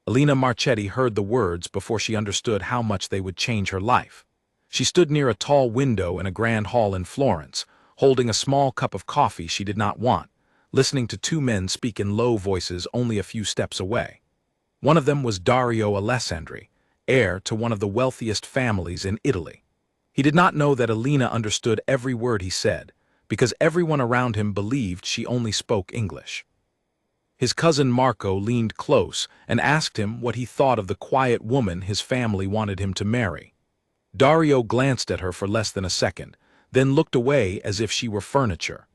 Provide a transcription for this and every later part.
Alina Marchetti heard the words before she understood how much they would change her life. She stood near a tall window in a grand hall in Florence, holding a small cup of coffee she did not want, listening to two men speak in low voices only a few steps away. One of them was Dario Alessandri, heir to one of the wealthiest families in Italy. He did not know that Alina understood every word he said, because everyone around him believed she only spoke English. His cousin Marco leaned close and asked him what he thought of the quiet woman his family wanted him to marry. Dario glanced at her for less than a second, then looked away as if she were furniture.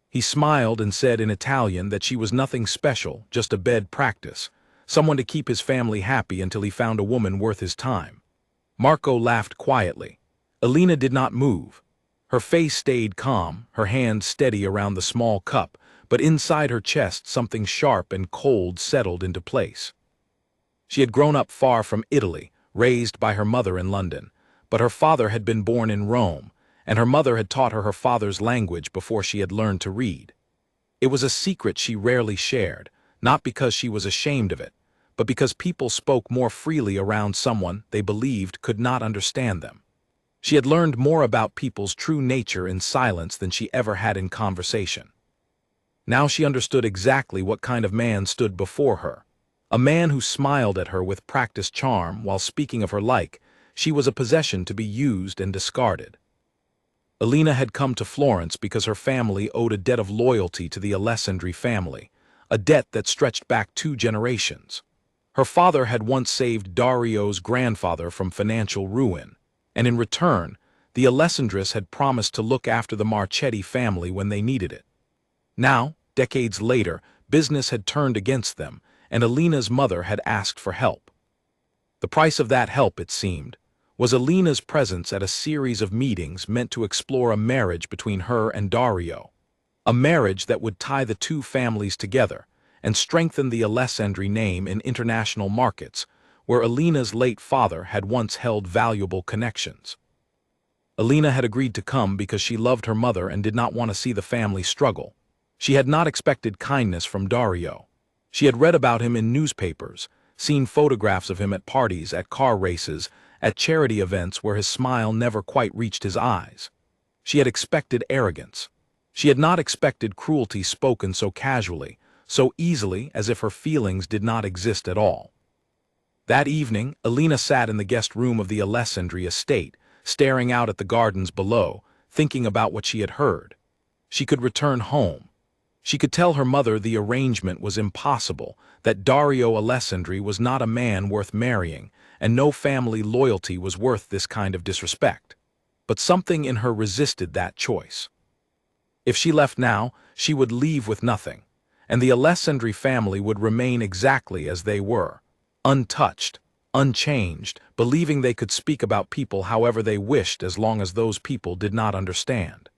He smiled and said in Italian that she was nothing special, just a bed practice, someone to keep his family happy until he found a woman worth his time. Marco laughed quietly. Alina did not move. Her face stayed calm, her hand steady around the small cup, but inside her chest something sharp and cold settled into place. She had grown up far from Italy, raised by her mother in London, but her father had been born in Rome, and her mother had taught her her father's language before she had learned to read. It was a secret she rarely shared, not because she was ashamed of it, but because people spoke more freely around someone they believed could not understand them. She had learned more about people's true nature in silence than she ever had in conversation. Now she understood exactly what kind of man stood before her. A man who smiled at her with practiced charm while speaking of her like she was a possession to be used and discarded. Alina had come to Florence because her family owed a debt of loyalty to the Alessandri family, a debt that stretched back 2 generations. Her father had once saved Dario's grandfather from financial ruin, and in return, the Alessandris had promised to look after the Marchetti family when they needed it. Now, decades later, business had turned against them, and Alina's mother had asked for help. The price of that help, it seemed, was Alina's presence at a series of meetings meant to explore a marriage between her and Dario, a marriage that would tie the two families together and strengthen the Alessandri name in international markets, where Alina's late father had once held valuable connections. Alina had agreed to come because she loved her mother and did not want to see the family struggle. She had not expected kindness from Dario. She had read about him in newspapers, seen photographs of him at parties, at car races, at charity events where his smile never quite reached his eyes. She had expected arrogance. She had not expected cruelty spoken so casually, so easily as if her feelings did not exist at all. That evening, Alina sat in the guest room of the Alessandri estate, staring out at the gardens below, thinking about what she had heard. She could return home. She could tell her mother the arrangement was impossible, that Dario Alessandri was not a man worth marrying, and no family loyalty was worth this kind of disrespect. But something in her resisted that choice. If she left now, she would leave with nothing, and the Alessandri family would remain exactly as they were, untouched, unchanged, believing they could speak about people however they wished as long as those people did not understand.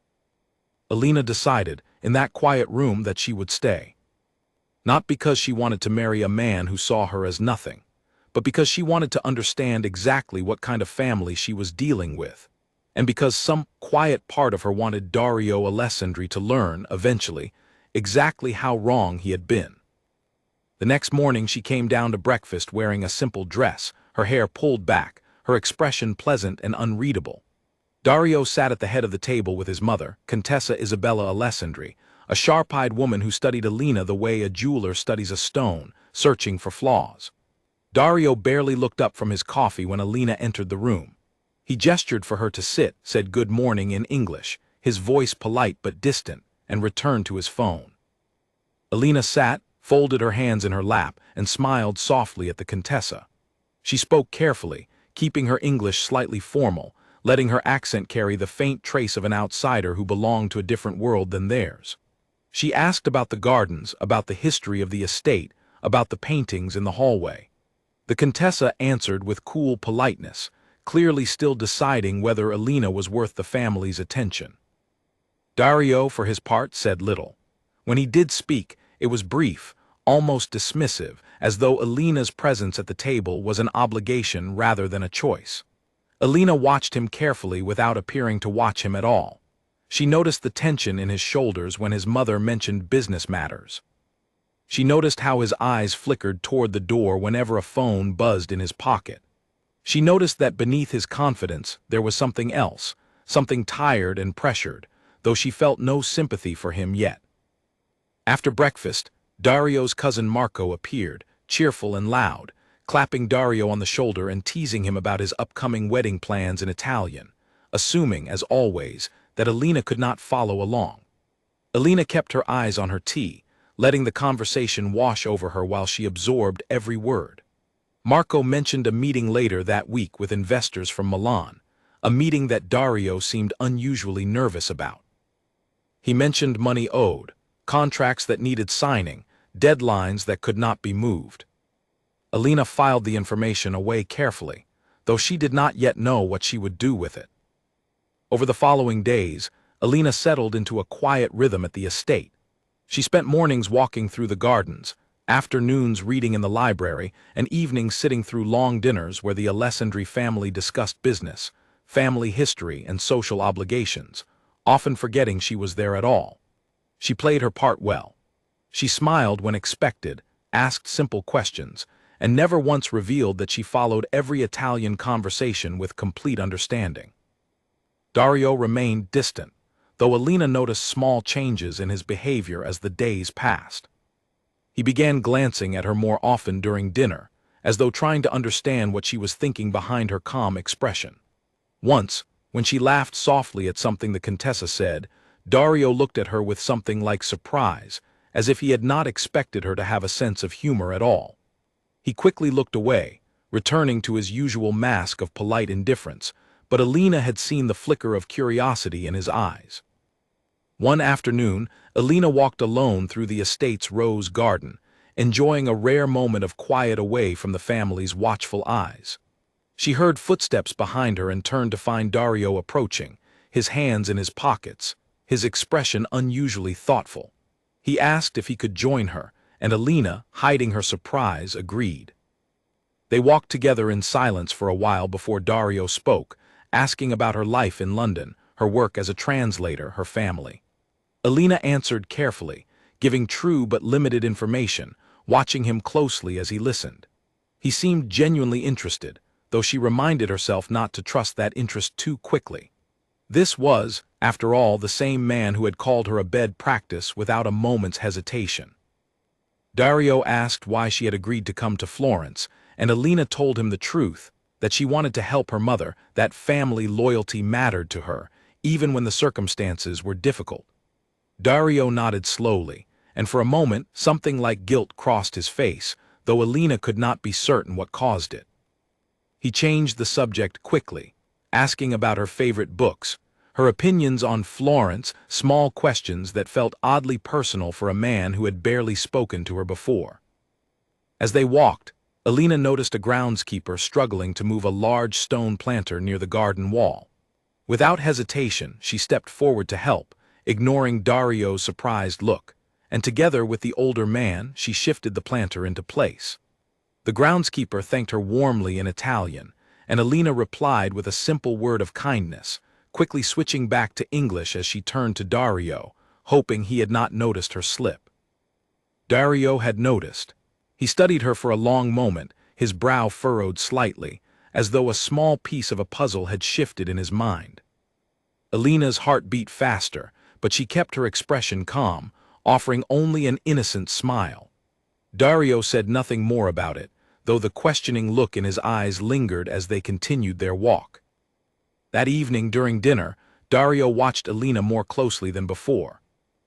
Alina decided, in that quiet room, that she would stay. Not because she wanted to marry a man who saw her as nothing, but because she wanted to understand exactly what kind of family she was dealing with, and because some quiet part of her wanted Dario Alessandri to learn, eventually, exactly how wrong he had been. The next morning she came down to breakfast wearing a simple dress, her hair pulled back, her expression pleasant and unreadable. Dario sat at the head of the table with his mother, Contessa Isabella Alessandri, a sharp-eyed woman who studied Alina the way a jeweler studies a stone, searching for flaws. Dario barely looked up from his coffee when Alina entered the room. He gestured for her to sit, said good morning in English, his voice polite but distant, and returned to his phone. Alina sat, folded her hands in her lap, and smiled softly at the Contessa. She spoke carefully, keeping her English slightly formal, letting her accent carry the faint trace of an outsider who belonged to a different world than theirs. She asked about the gardens, about the history of the estate, about the paintings in the hallway. The Contessa answered with cool politeness, clearly still deciding whether Alina was worth the family's attention. Dario, for his part, said little. When he did speak, it was brief, almost dismissive, as though Alina's presence at the table was an obligation rather than a choice. Alina watched him carefully without appearing to watch him at all. She noticed the tension in his shoulders when his mother mentioned business matters. She noticed how his eyes flickered toward the door whenever a phone buzzed in his pocket. She noticed that beneath his confidence there was something else, something tired and pressured, though she felt no sympathy for him yet. After breakfast, Dario's cousin Marco appeared, cheerful and loud, clapping Dario on the shoulder and teasing him about his upcoming wedding plans in Italian, assuming, as always, that Alina could not follow along. Alina kept her eyes on her tea, letting the conversation wash over her while she absorbed every word. Marco mentioned a meeting later that week with investors from Milan, a meeting that Dario seemed unusually nervous about. He mentioned money owed, contracts that needed signing, deadlines that could not be moved. Alina filed the information away carefully, though she did not yet know what she would do with it. Over the following days, Alina settled into a quiet rhythm at the estate. She spent mornings walking through the gardens, afternoons reading in the library, and evenings sitting through long dinners where the Alessandri family discussed business, family history, and social obligations, often forgetting she was there at all. She played her part well. She smiled when expected, asked simple questions, and never once revealed that she followed every Italian conversation with complete understanding. Dario remained distant, though Alina noticed small changes in his behavior as the days passed. He began glancing at her more often during dinner, as though trying to understand what she was thinking behind her calm expression. Once, when she laughed softly at something the Contessa said, Dario looked at her with something like surprise, as if he had not expected her to have a sense of humor at all. He quickly looked away, returning to his usual mask of polite indifference, but Alina had seen the flicker of curiosity in his eyes. One afternoon, Alina walked alone through the estate's rose garden, enjoying a rare moment of quiet away from the family's watchful eyes. She heard footsteps behind her and turned to find Dario approaching, his hands in his pockets, his expression unusually thoughtful. He asked if he could join her, and Alina, hiding her surprise, agreed. They walked together in silence for a while before Dario spoke, asking about her life in London, her work as a translator, her family. Alina answered carefully, giving true but limited information, watching him closely as he listened. He seemed genuinely interested, though she reminded herself not to trust that interest too quickly. This was, after all, the same man who had called her a bed practice without a moment's hesitation. Dario asked why she had agreed to come to Florence, and Alina told him the truth, that she wanted to help her mother, that family loyalty mattered to her, even when the circumstances were difficult. Dario nodded slowly, and for a moment something like guilt crossed his face, though Alina could not be certain what caused it. He changed the subject quickly, asking about her favorite books, her opinions on Florence, small questions that felt oddly personal for a man who had barely spoken to her before. As they walked, Alina noticed a groundskeeper struggling to move a large stone planter near the garden wall. Without hesitation, she stepped forward to help, ignoring Dario's surprised look, and together with the older man, she shifted the planter into place. The groundskeeper thanked her warmly in Italian, and Alina replied with a simple word of kindness, quickly switching back to English as she turned to Dario, hoping he had not noticed her slip. Dario had noticed. He studied her for a long moment, his brow furrowed slightly, as though a small piece of a puzzle had shifted in his mind. Alina's heart beat faster, but she kept her expression calm, offering only an innocent smile. Dario said nothing more about it, though the questioning look in his eyes lingered as they continued their walk. That evening during dinner, Dario watched Alina more closely than before.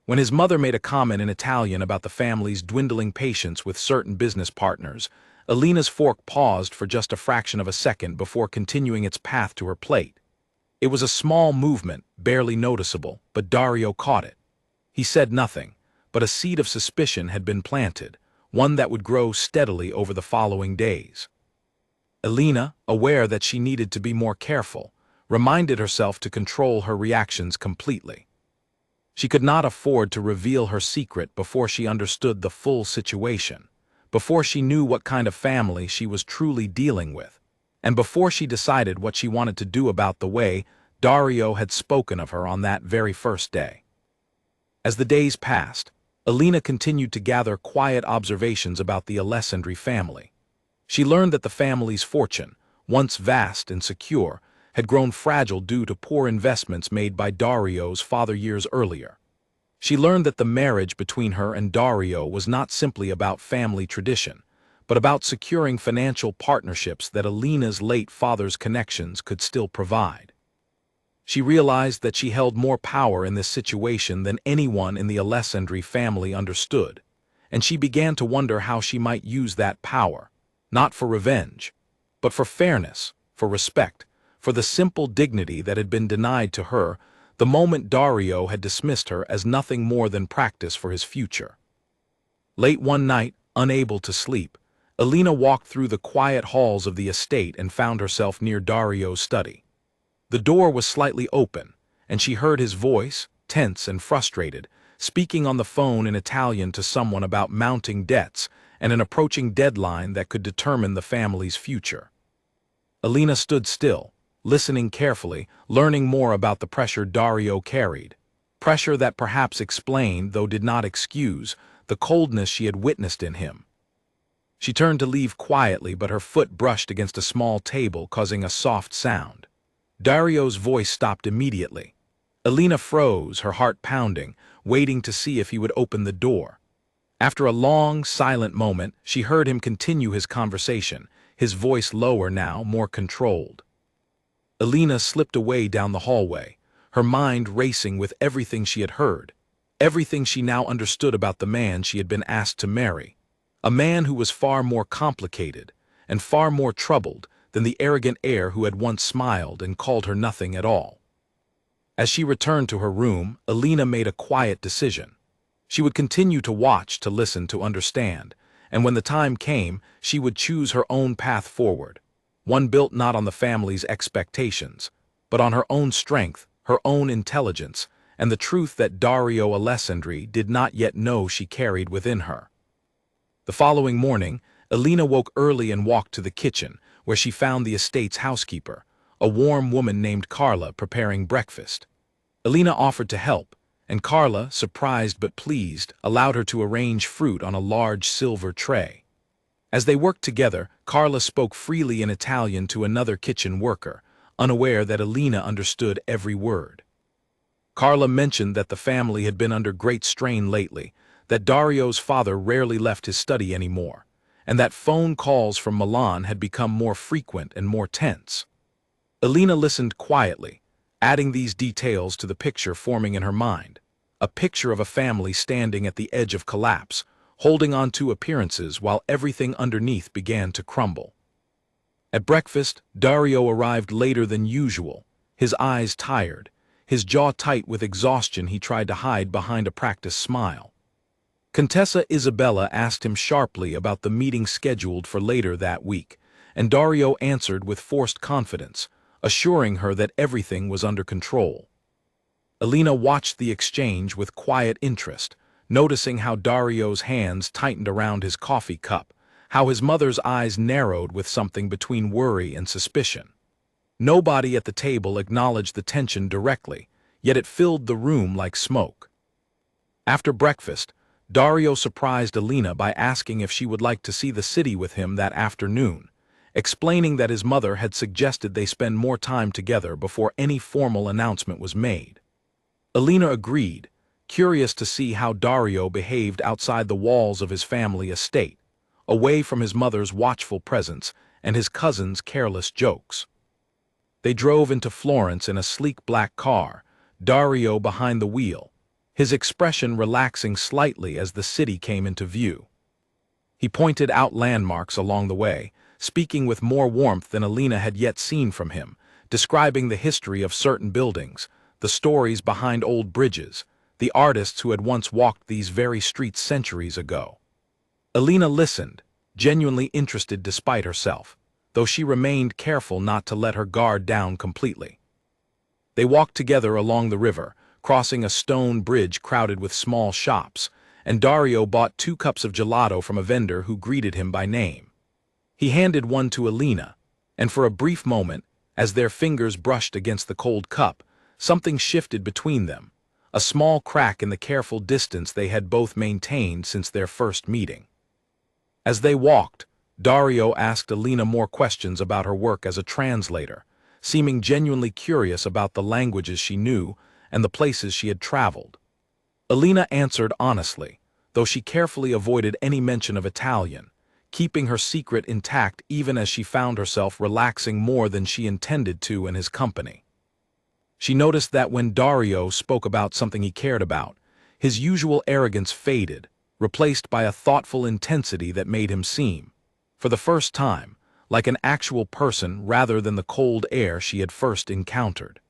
When his mother made a comment in Italian about the family's dwindling patience with certain business partners, Alina's fork paused for just a fraction of a second before continuing its path to her plate. It was a small movement, barely noticeable, but Dario caught it. He said nothing, but a seed of suspicion had been planted, one that would grow steadily over the following days. Alina, aware that she needed to be more careful, reminded herself to control her reactions completely. She could not afford to reveal her secret before she understood the full situation, before she knew what kind of family she was truly dealing with, and before she decided what she wanted to do about the way Dario had spoken of her on that very first day. As the days passed, Alina continued to gather quiet observations about the Alessandri family. She learned that the family's fortune, once vast and secure, had grown fragile due to poor investments made by Dario's father years earlier. She learned that the marriage between her and Dario was not simply about family tradition, but about securing financial partnerships that Alina's late father's connections could still provide. She realized that she held more power in this situation than anyone in the Alessandri family understood, and she began to wonder how she might use that power, not for revenge, but for fairness, for respect, for the simple dignity that had been denied to her the moment Dario had dismissed her as nothing more than practice for his future. Late one night, unable to sleep, Alina walked through the quiet halls of the estate and found herself near Dario's study. The door was slightly open, and she heard his voice, tense and frustrated, speaking on the phone in Italian to someone about mounting debts and an approaching deadline that could determine the family's future. Alina stood still, listening carefully, learning more about the pressure Dario carried, pressure that perhaps explained, though did not excuse, the coldness she had witnessed in him. She turned to leave quietly, but her foot brushed against a small table, causing a soft sound. Dario's voice stopped immediately. Alina froze, her heart pounding, waiting to see if he would open the door. After a long, silent moment, she heard him continue his conversation, his voice lower now, more controlled. Alina slipped away down the hallway, her mind racing with everything she had heard, everything she now understood about the man she had been asked to marry, a man who was far more complicated and far more troubled than the arrogant heir who had once smiled and called her nothing at all. As she returned to her room, Alina made a quiet decision. She would continue to watch, to listen, to understand, and when the time came, she would choose her own path forward, one built not on the family's expectations, but on her own strength, her own intelligence, and the truth that Dario Alessandri did not yet know she carried within her. The following morning, Alina woke early and walked to the kitchen, where she found the estate's housekeeper, a warm woman named Carla, preparing breakfast. Alina offered to help, and Carla, surprised but pleased, allowed her to arrange fruit on a large silver tray. As they worked together, Carla spoke freely in Italian to another kitchen worker, unaware that Alina understood every word. Carla mentioned that the family had been under great strain lately, that Dario's father rarely left his study anymore, and that phone calls from Milan had become more frequent and more tense. Alina listened quietly, adding these details to the picture forming in her mind, a picture of a family standing at the edge of collapse, holding on to appearances while everything underneath began to crumble. At breakfast, Dario arrived later than usual, his eyes tired, his jaw tight with exhaustion he tried to hide behind a practiced smile. Contessa Isabella asked him sharply about the meeting scheduled for later that week, and Dario answered with forced confidence, assuring her that everything was under control. Alina watched the exchange with quiet interest, noticing how Dario's hands tightened around his coffee cup, how his mother's eyes narrowed with something between worry and suspicion. Nobody at the table acknowledged the tension directly, yet it filled the room like smoke. After breakfast, Dario surprised Alina by asking if she would like to see the city with him that afternoon, explaining that his mother had suggested they spend more time together before any formal announcement was made. Alina agreed, curious to see how Dario behaved outside the walls of his family estate, away from his mother's watchful presence and his cousin's careless jokes. They drove into Florence in a sleek black car, Dario behind the wheel, his expression relaxing slightly as the city came into view. He pointed out landmarks along the way, speaking with more warmth than Alina had yet seen from him, describing the history of certain buildings, the stories behind old bridges, the artists who had once walked these very streets centuries ago. Alina listened, genuinely interested despite herself, though she remained careful not to let her guard down completely. They walked together along the river, crossing a stone bridge crowded with small shops, and Dario bought 2 cups of gelato from a vendor who greeted him by name. He handed one to Alina, and for a brief moment, as their fingers brushed against the cold cup, something shifted between them, a small crack in the careful distance they had both maintained since their first meeting. As they walked, Dario asked Alina more questions about her work as a translator, seeming genuinely curious about the languages she knew and the places she had traveled. Alina answered honestly, though she carefully avoided any mention of Italian, keeping her secret intact even as she found herself relaxing more than she intended to in his company. She noticed that when Dario spoke about something he cared about, his usual arrogance faded, replaced by a thoughtful intensity that made him seem, for the first time, like an actual person rather than the cold air she had first encountered.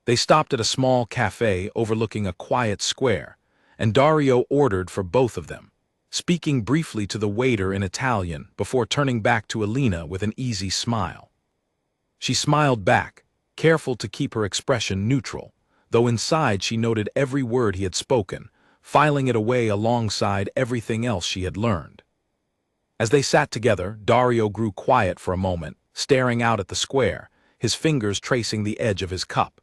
They stopped at a small cafe overlooking a quiet square, and Dario ordered for both of them, speaking briefly to the waiter in Italian before turning back to Alina with an easy smile. She smiled back, careful to keep her expression neutral, though inside she noted every word he had spoken, filing it away alongside everything else she had learned. As they sat together, Dario grew quiet for a moment, staring out at the square, his fingers tracing the edge of his cup.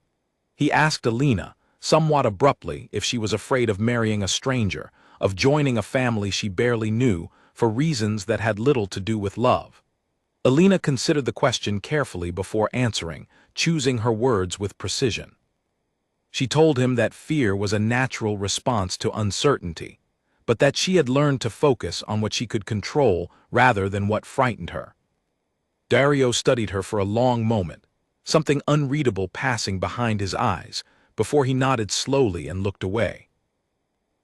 He asked Alina, somewhat abruptly, if she was afraid of marrying a stranger, of joining a family she barely knew, for reasons that had little to do with love. Alina considered the question carefully before answering, choosing her words with precision. She told him that fear was a natural response to uncertainty, but that she had learned to focus on what she could control rather than what frightened her. Dario studied her for a long moment, something unreadable passing behind his eyes, before he nodded slowly and looked away.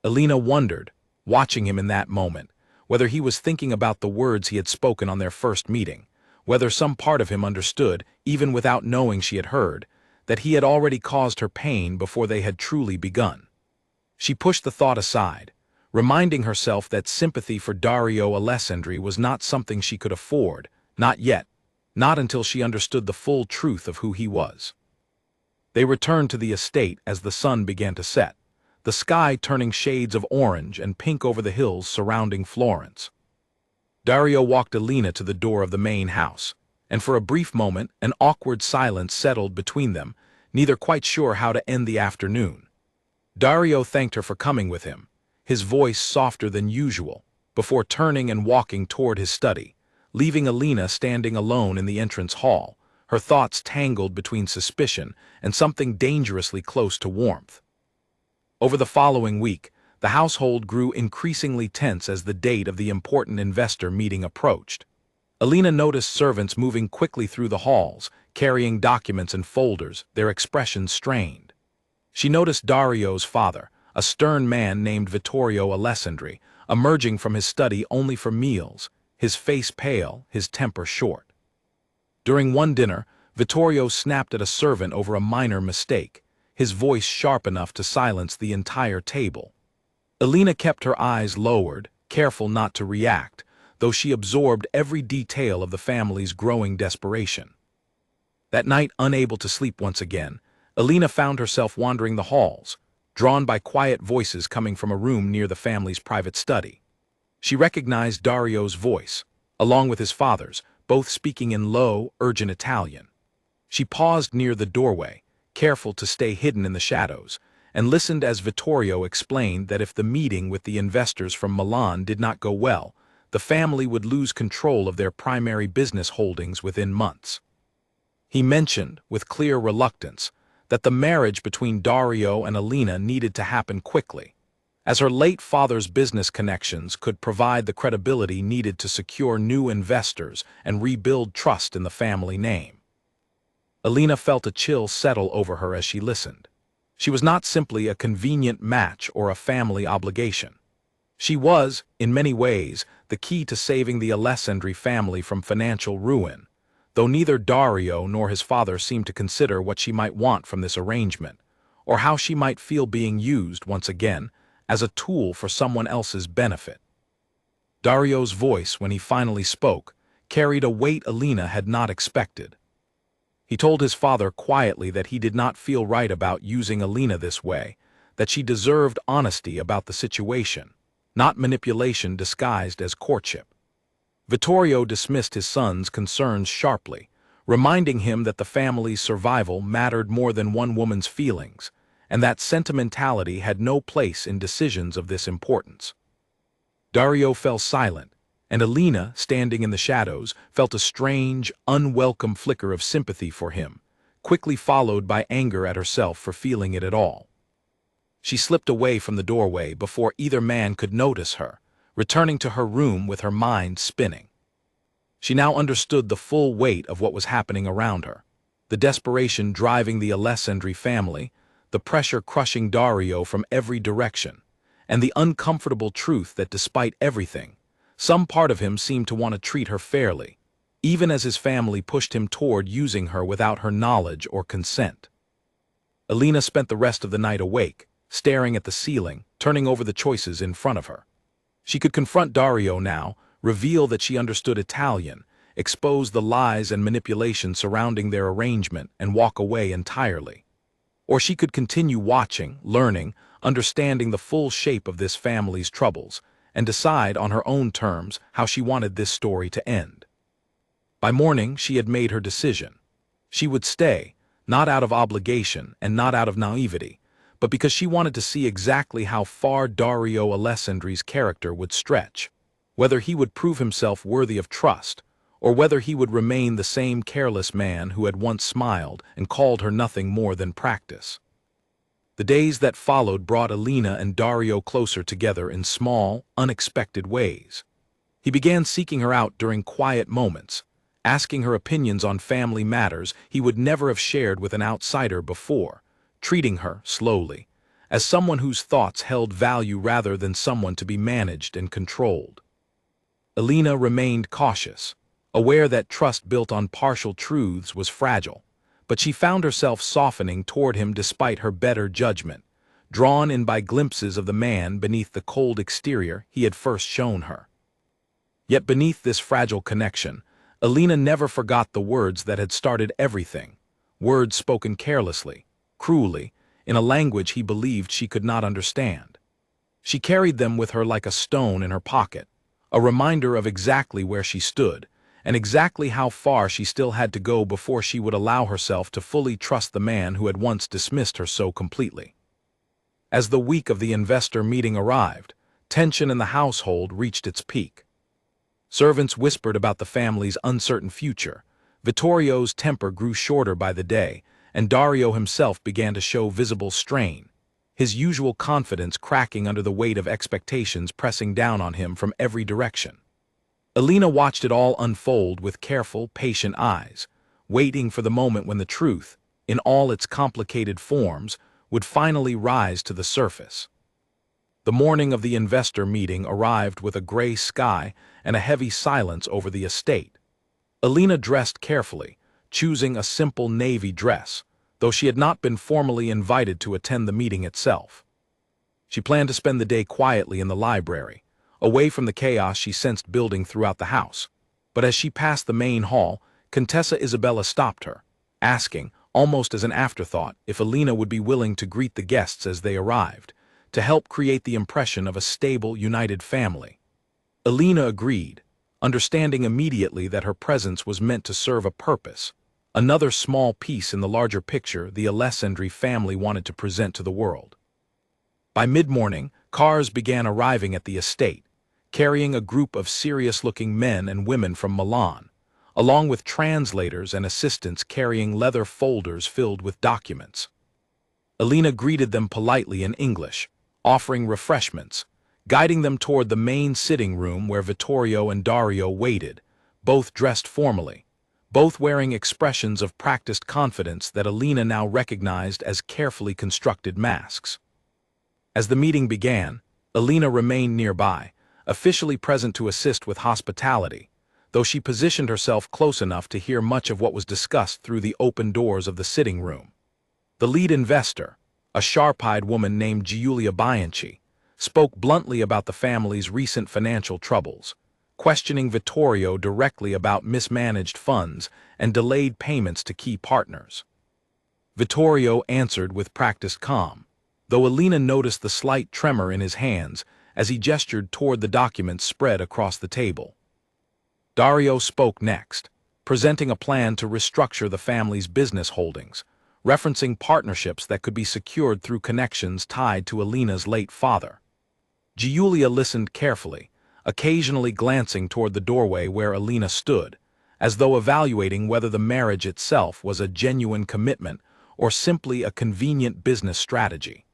Alina wondered, watching him in that moment, whether he was thinking about the words he had spoken on their first meeting, whether some part of him understood, even without knowing she had heard, that he had already caused her pain before they had truly begun. She pushed the thought aside, reminding herself that sympathy for Dario Alessandri was not something she could afford, not yet, not until she understood the full truth of who he was. They returned to the estate as the sun began to set, the sky turning shades of orange and pink over the hills surrounding Florence. Dario walked Alina to the door of the main house, and for a brief moment an awkward silence settled between them, neither quite sure how to end the afternoon. Dario thanked her for coming with him, his voice softer than usual, before turning and walking toward his study, leaving Alina standing alone in the entrance hall, her thoughts tangled between suspicion and something dangerously close to warmth. Over the following week, the household grew increasingly tense as the date of the important investor meeting approached. Alina noticed servants moving quickly through the halls, carrying documents and folders, their expressions strained. She noticed Dario's father, a stern man named Vittorio Alessandri, emerging from his study only for meals, his face pale, his temper short. During one dinner, Vittorio snapped at a servant over a minor mistake, his voice sharp enough to silence the entire table. Alina kept her eyes lowered, careful not to react, though she absorbed every detail of the family's growing desperation. That night, unable to sleep once again, Alina found herself wandering the halls, drawn by quiet voices coming from a room near the family's private study. She recognized Dario's voice, along with his father's, both speaking in low, urgent Italian. She paused near the doorway, careful to stay hidden in the shadows, and listened as Vittorio explained that if the meeting with the investors from Milan did not go well, the family would lose control of their primary business holdings within months. He mentioned, with clear reluctance, that the marriage between Dario and Alina needed to happen quickly, as her late father's business connections could provide the credibility needed to secure new investors and rebuild trust in the family name. Alina felt a chill settle over her as she listened. She was not simply a convenient match or a family obligation. She was, in many ways, the key to saving the Alessandri family from financial ruin, though neither Dario nor his father seemed to consider what she might want from this arrangement, or how she might feel being used, once again, as a tool for someone else's benefit. Dario's voice, when he finally spoke, carried a weight Alina had not expected. He told his father quietly that he did not feel right about using Alina this way, that she deserved honesty about the situation, not manipulation disguised as courtship. Vittorio dismissed his son's concerns sharply, reminding him that the family's survival mattered more than one woman's feelings, and that sentimentality had no place in decisions of this importance. Dario fell silent, and Alina, standing in the shadows, felt a strange, unwelcome flicker of sympathy for him, quickly followed by anger at herself for feeling it at all. She slipped away from the doorway before either man could notice her, returning to her room with her mind spinning. She now understood the full weight of what was happening around her, the desperation driving the Alessandri family, the pressure crushing Dario from every direction, and the uncomfortable truth that despite everything, some part of him seemed to want to treat her fairly, even as his family pushed him toward using her without her knowledge or consent. Alina spent the rest of the night awake, staring at the ceiling, turning over the choices in front of her. She could confront Dario now, reveal that she understood Italian, expose the lies and manipulation surrounding their arrangement, and walk away entirely. Or she could continue watching, learning, understanding the full shape of this family's troubles, and decide on her own terms how she wanted this story to end. By morning, she had made her decision. She would stay, not out of obligation and not out of naivety, but because she wanted to see exactly how far Dario Alessandri's character would stretch, whether he would prove himself worthy of trust, or whether he would remain the same careless man who had once smiled and called her nothing more than practice. The days that followed brought Alina and Dario closer together in small, unexpected ways. He began seeking her out during quiet moments, asking her opinions on family matters he would never have shared with an outsider before, treating her, slowly, as someone whose thoughts held value rather than someone to be managed and controlled. Alina remained cautious, aware that trust built on partial truths was fragile, but she found herself softening toward him despite her better judgment, drawn in by glimpses of the man beneath the cold exterior he had first shown her. Yet beneath this fragile connection, Alina never forgot the words that had started everything, words spoken carelessly, cruelly, in a language he believed she could not understand. She carried them with her like a stone in her pocket, a reminder of exactly where she stood, and exactly how far she still had to go before she would allow herself to fully trust the man who had once dismissed her so completely. As the week of the investor meeting arrived, tension in the household reached its peak. Servants whispered about the family's uncertain future, Vittorio's temper grew shorter by the day, and Dario himself began to show visible strain, his usual confidence cracking under the weight of expectations pressing down on him from every direction. Alina watched it all unfold with careful, patient eyes, waiting for the moment when the truth, in all its complicated forms, would finally rise to the surface. The morning of the investor meeting arrived with a gray sky and a heavy silence over the estate. Alina dressed carefully, choosing a simple navy dress, though she had not been formally invited to attend the meeting itself. She planned to spend the day quietly in the library, away from the chaos she sensed building throughout the house. But as she passed the main hall, Contessa Isabella stopped her, asking, almost as an afterthought, if Alina would be willing to greet the guests as they arrived, to help create the impression of a stable, united family. Alina agreed, understanding immediately that her presence was meant to serve a purpose, another small piece in the larger picture the Alessandri family wanted to present to the world. By mid-morning, cars began arriving at the estate, carrying a group of serious-looking men and women from Milan, along with translators and assistants carrying leather folders filled with documents. Alina greeted them politely in English, offering refreshments, guiding them toward the main sitting room where Vittorio and Dario waited, both dressed formally, both wearing expressions of practiced confidence that Alina now recognized as carefully constructed masks. As the meeting began, Alina remained nearby, officially present to assist with hospitality, though she positioned herself close enough to hear much of what was discussed through the open doors of the sitting room. The lead investor, a sharp-eyed woman named Giulia Bianchi, spoke bluntly about the family's recent financial troubles, questioning Vittorio directly about mismanaged funds and delayed payments to key partners. Vittorio answered with practiced calm, though Alina noticed the slight tremor in his hands as he gestured toward the documents spread across the table. Dario spoke next, presenting a plan to restructure the family's business holdings, referencing partnerships that could be secured through connections tied to Alina's late father. Giulia listened carefully, occasionally glancing toward the doorway where Alina stood, as though evaluating whether the marriage itself was a genuine commitment or simply a convenient business strategy.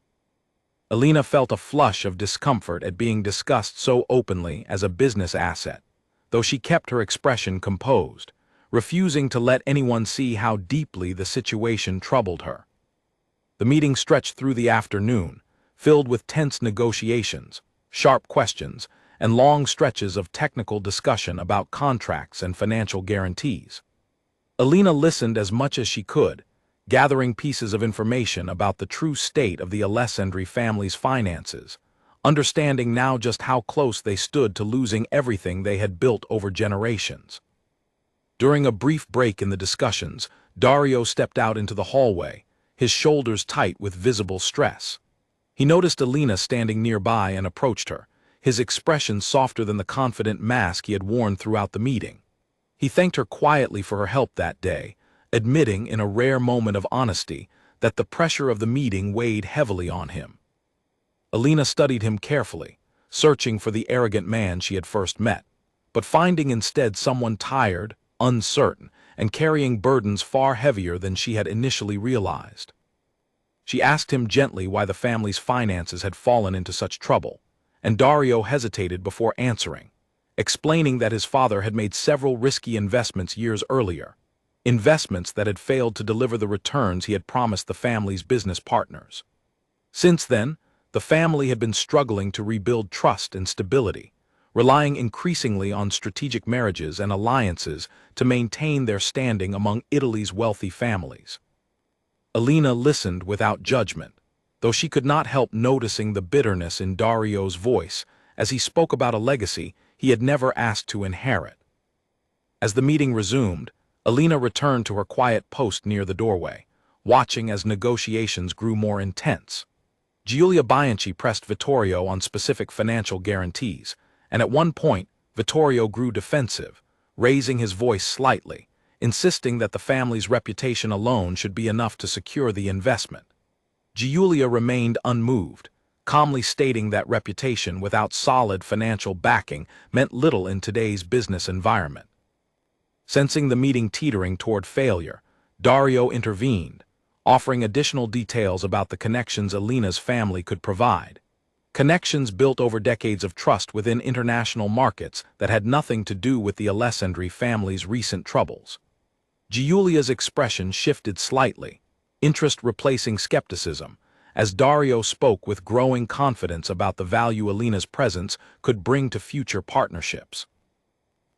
Alina felt a flush of discomfort at being discussed so openly as a business asset, though she kept her expression composed, refusing to let anyone see how deeply the situation troubled her. The meeting stretched through the afternoon, filled with tense negotiations, sharp questions, and long stretches of technical discussion about contracts and financial guarantees. Alina listened as much as she could, gathering pieces of information about the true state of the Alessandri family's finances, understanding now just how close they stood to losing everything they had built over generations. During a brief break in the discussions, Dario stepped out into the hallway, his shoulders tight with visible stress. He noticed Alina standing nearby and approached her, his expression softer than the confident mask he had worn throughout the meeting. He thanked her quietly for her help that day, admitting in a rare moment of honesty that the pressure of the meeting weighed heavily on him. Alina studied him carefully, searching for the arrogant man she had first met, but finding instead someone tired, uncertain, and carrying burdens far heavier than she had initially realized. She asked him gently why the family's finances had fallen into such trouble, and Dario hesitated before answering, explaining that his father had made several risky investments years earlier, investments that had failed to deliver the returns he had promised the family's business partners. Since then, the family had been struggling to rebuild trust and stability, relying increasingly on strategic marriages and alliances to maintain their standing among Italy's wealthy families. Alina listened without judgment, though she could not help noticing the bitterness in Dario's voice as he spoke about a legacy he had never asked to inherit. As the meeting resumed, Alina returned to her quiet post near the doorway, watching as negotiations grew more intense. Giulia Bianchi pressed Vittorio on specific financial guarantees, and at one point, Vittorio grew defensive, raising his voice slightly, insisting that the family's reputation alone should be enough to secure the investment. Giulia remained unmoved, calmly stating that reputation without solid financial backing meant little in today's business environment. Sensing the meeting teetering toward failure, Dario intervened, offering additional details about the connections Alina's family could provide. Connections built over decades of trust within international markets that had nothing to do with the Alessandri family's recent troubles. Giulia's expression shifted slightly, interest replacing skepticism, as Dario spoke with growing confidence about the value Alina's presence could bring to future partnerships.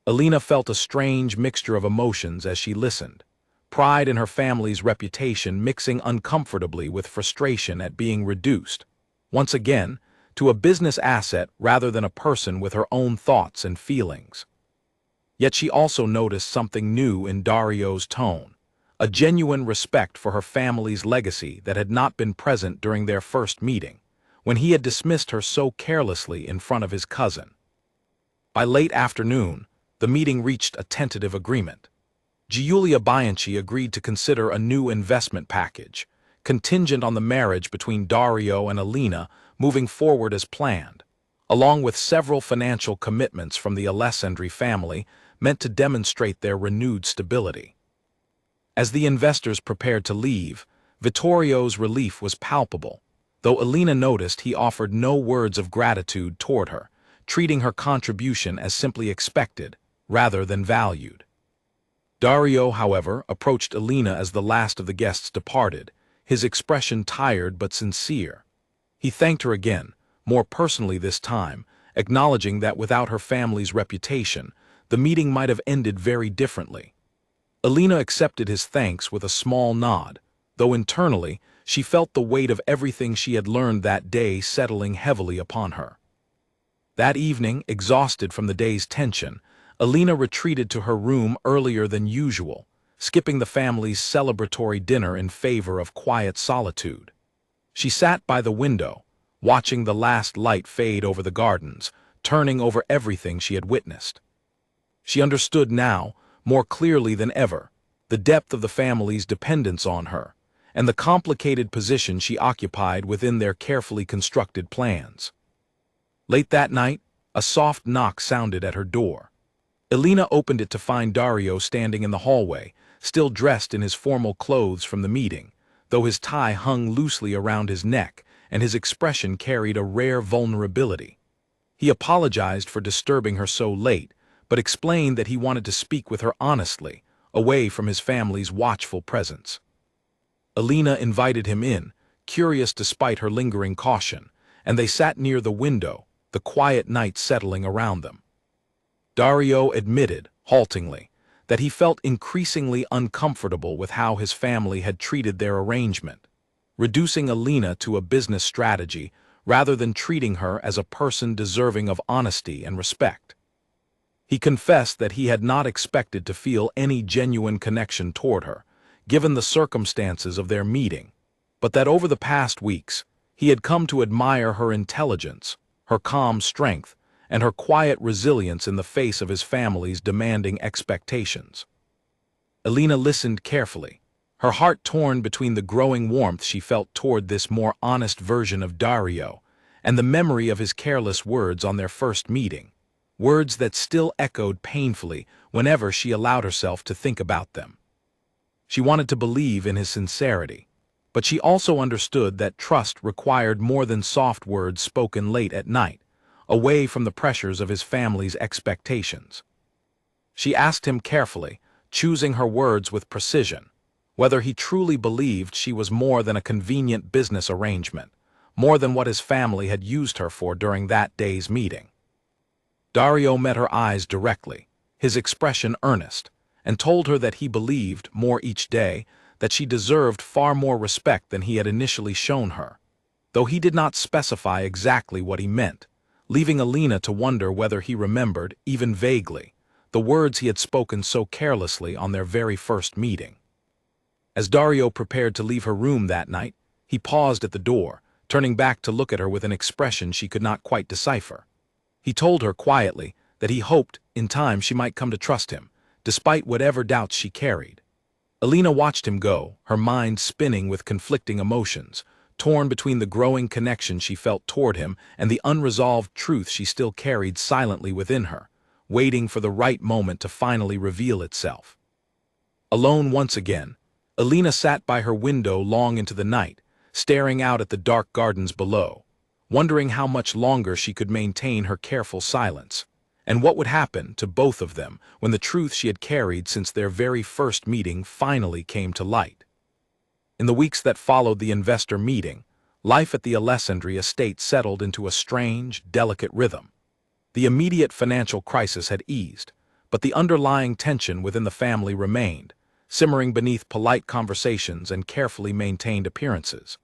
Alina felt a strange mixture of emotions as she listened, pride in her family's reputation mixing uncomfortably with frustration at being reduced, once again, to a business asset rather than a person with her own thoughts and feelings. Yet she also noticed something new in Dario's tone, a genuine respect for her family's legacy that had not been present during their first meeting, when he had dismissed her so carelessly in front of his cousin. By late afternoon, the meeting reached a tentative agreement. Giulia Bianchi agreed to consider a new investment package, contingent on the marriage between Dario and Alina moving forward as planned, along with several financial commitments from the Alessandri family meant to demonstrate their renewed stability. As the investors prepared to leave, Vittorio's relief was palpable, though Alina noticed he offered no words of gratitude toward her, treating her contribution as simply expected, rather than valued. Dario, however, approached Alina as the last of the guests departed, his expression tired but sincere. He thanked her again, more personally this time, acknowledging that without her family's reputation, the meeting might have ended very differently. Alina accepted his thanks with a small nod, though internally she felt the weight of everything she had learned that day settling heavily upon her. That evening, exhausted from the day's tension, Alina retreated to her room earlier than usual, skipping the family's celebratory dinner in favor of quiet solitude. She sat by the window, watching the last light fade over the gardens, turning over everything she had witnessed. She understood now, more clearly than ever, the depth of the family's dependence on her, and the complicated position she occupied within their carefully constructed plans. Late that night, a soft knock sounded at her door. Elena opened it to find Dario standing in the hallway, still dressed in his formal clothes from the meeting, though his tie hung loosely around his neck and his expression carried a rare vulnerability. He apologized for disturbing her so late, but explained that he wanted to speak with her honestly, away from his family's watchful presence. Elena invited him in, curious despite her lingering caution, and they sat near the window, the quiet night settling around them. Dario admitted, haltingly, that he felt increasingly uncomfortable with how his family had treated their arrangement, reducing Elena to a business strategy rather than treating her as a person deserving of honesty and respect. He confessed that he had not expected to feel any genuine connection toward her, given the circumstances of their meeting, but that over the past weeks, he had come to admire her intelligence, her calm strength, and her quiet resilience in the face of his family's demanding expectations. Elena listened carefully, her heart torn between the growing warmth she felt toward this more honest version of Dario and the memory of his careless words on their first meeting, words that still echoed painfully whenever she allowed herself to think about them. She wanted to believe in his sincerity, but she also understood that trust required more than soft words spoken late at night, away from the pressures of his family's expectations. She asked him carefully, choosing her words with precision, whether he truly believed she was more than a convenient business arrangement, more than what his family had used her for during that day's meeting. Dario met her eyes directly, his expression earnest, and told her that he believed, more each day, that she deserved far more respect than he had initially shown her, though he did not specify exactly what he meant, leaving Elena to wonder whether he remembered, even vaguely, the words he had spoken so carelessly on their very first meeting. As Dario prepared to leave her room that night, he paused at the door, turning back to look at her with an expression she could not quite decipher. He told her quietly that he hoped, in time, she might come to trust him, despite whatever doubts she carried. Elena watched him go, her mind spinning with conflicting emotions, torn between the growing connection she felt toward him and the unresolved truth she still carried silently within her, waiting for the right moment to finally reveal itself. Alone once again, Elena sat by her window long into the night, staring out at the dark gardens below, wondering how much longer she could maintain her careful silence, and what would happen to both of them when the truth she had carried since their very first meeting finally came to light. In the weeks that followed the investor meeting, life at the Alessandri estate settled into a strange, delicate rhythm. The immediate financial crisis had eased, but the underlying tension within the family remained, simmering beneath polite conversations and carefully maintained appearances.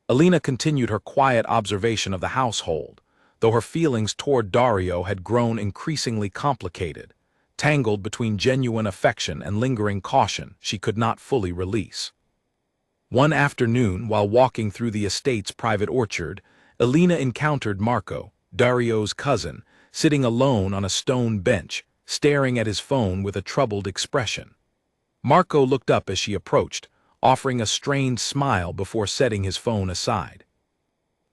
Elena continued her quiet observation of the household, though her feelings toward Dario had grown increasingly complicated, tangled between genuine affection and lingering caution she could not fully release. One afternoon, while walking through the estate's private orchard, Elena encountered Marco, Dario's cousin, sitting alone on a stone bench, staring at his phone with a troubled expression. Marco looked up as she approached, offering a strained smile before setting his phone aside.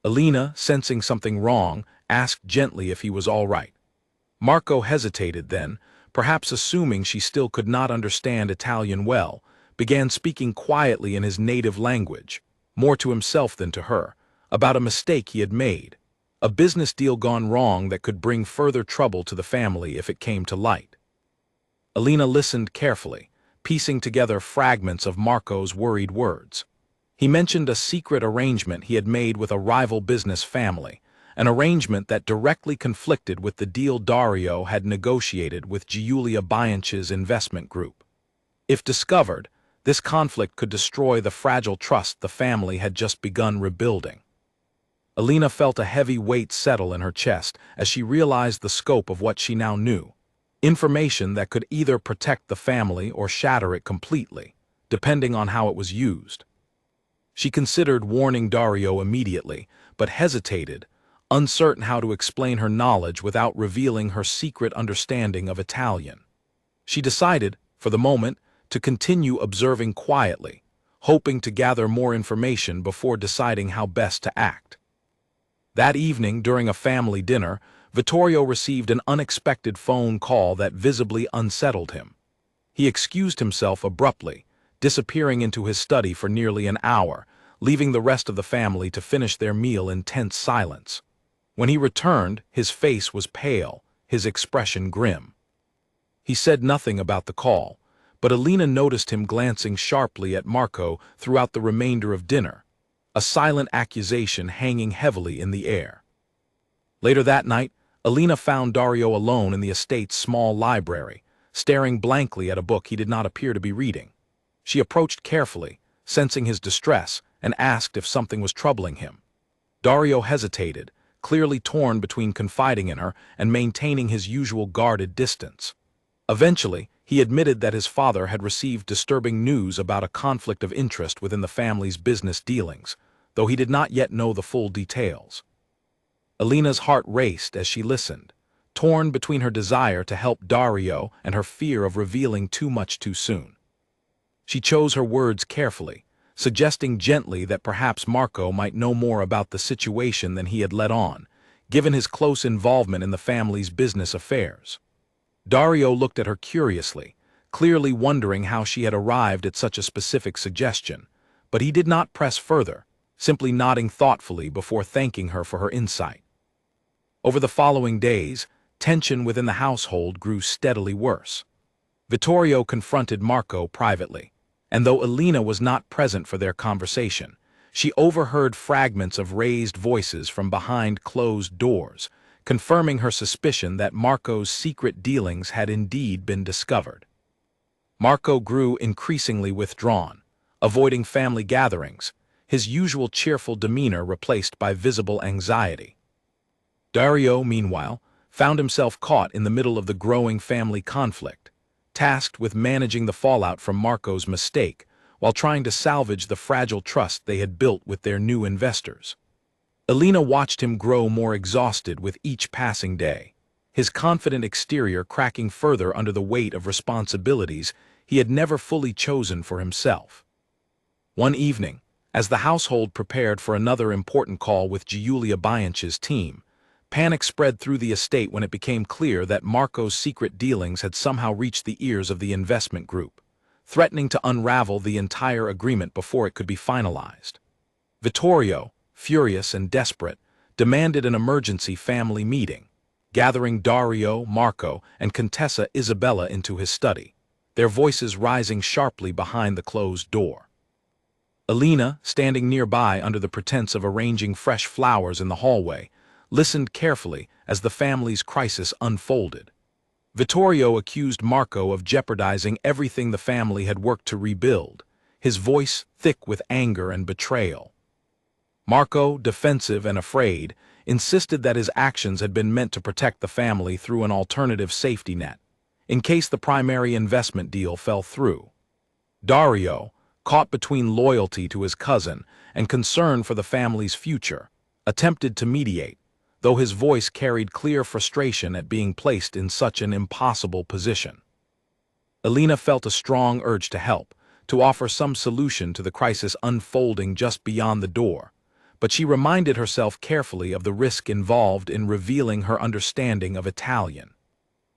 Elena, sensing something wrong, asked gently if he was all right. Marco hesitated then, perhaps assuming she still could not understand Italian well, began speaking quietly in his native language, more to himself than to her, about a mistake he had made, a business deal gone wrong that could bring further trouble to the family if it came to light. Elena listened carefully, piecing together fragments of Marco's worried words. He mentioned a secret arrangement he had made with a rival business family, an arrangement that directly conflicted with the deal Dario had negotiated with Giulia Bianchi's investment group. If discovered, this conflict could destroy the fragile trust the family had just begun rebuilding. Elena felt a heavy weight settle in her chest as she realized the scope of what she now knew, information that could either protect the family or shatter it completely, depending on how it was used. She considered warning Dario immediately, but hesitated, uncertain how to explain her knowledge without revealing her secret understanding of Italian. She decided, for the moment, to continue observing quietly, hoping to gather more information before deciding how best to act. That evening, during a family dinner, Vittorio received an unexpected phone call that visibly unsettled him. He excused himself abruptly, disappearing into his study for nearly an hour, leaving the rest of the family to finish their meal in tense silence. When he returned, his face was pale, his expression grim. He said nothing about the call, but Alina noticed him glancing sharply at Marco throughout the remainder of dinner, a silent accusation hanging heavily in the air. Later that night, Alina found Dario alone in the estate's small library, staring blankly at a book he did not appear to be reading. She approached carefully, sensing his distress, and asked if something was troubling him. Dario hesitated, clearly torn between confiding in her and maintaining his usual guarded distance. Eventually, he admitted that his father had received disturbing news about a conflict of interest within the family's business dealings, though he did not yet know the full details. Alina's heart raced as she listened, torn between her desire to help Dario and her fear of revealing too much too soon. She chose her words carefully, suggesting gently that perhaps Marco might know more about the situation than he had let on, given his close involvement in the family's business affairs. Dario looked at her curiously, clearly wondering how she had arrived at such a specific suggestion, but he did not press further, simply nodding thoughtfully before thanking her for her insight. Over the following days, tension within the household grew steadily worse. Vittorio confronted Marco privately, and though Alina was not present for their conversation, she overheard fragments of raised voices from behind closed doors, confirming her suspicion that Marco's secret dealings had indeed been discovered. Marco grew increasingly withdrawn, avoiding family gatherings, his usual cheerful demeanor replaced by visible anxiety. Dario, meanwhile, found himself caught in the middle of the growing family conflict, tasked with managing the fallout from Marco's mistake while trying to salvage the fragile trust they had built with their new investors. Alina watched him grow more exhausted with each passing day, his confident exterior cracking further under the weight of responsibilities he had never fully chosen for himself. One evening, as the household prepared for another important call with Giulia Bianchi's team, panic spread through the estate when it became clear that Marco's secret dealings had somehow reached the ears of the investment group, threatening to unravel the entire agreement before it could be finalized. Vittorio, furious and desperate, demanded an emergency family meeting, gathering Dario, Marco, and Contessa Isabella into his study, their voices rising sharply behind the closed door. Alina, standing nearby under the pretense of arranging fresh flowers in the hallway, listened carefully as the family's crisis unfolded. Vittorio accused Marco of jeopardizing everything the family had worked to rebuild, his voice thick with anger and betrayal. Marco, defensive and afraid, insisted that his actions had been meant to protect the family through an alternative safety net, in case the primary investment deal fell through. Dario, caught between loyalty to his cousin and concern for the family's future, attempted to mediate, though his voice carried clear frustration at being placed in such an impossible position. Alina felt a strong urge to help, to offer some solution to the crisis unfolding just beyond the door, but she reminded herself carefully of the risk involved in revealing her understanding of Italian.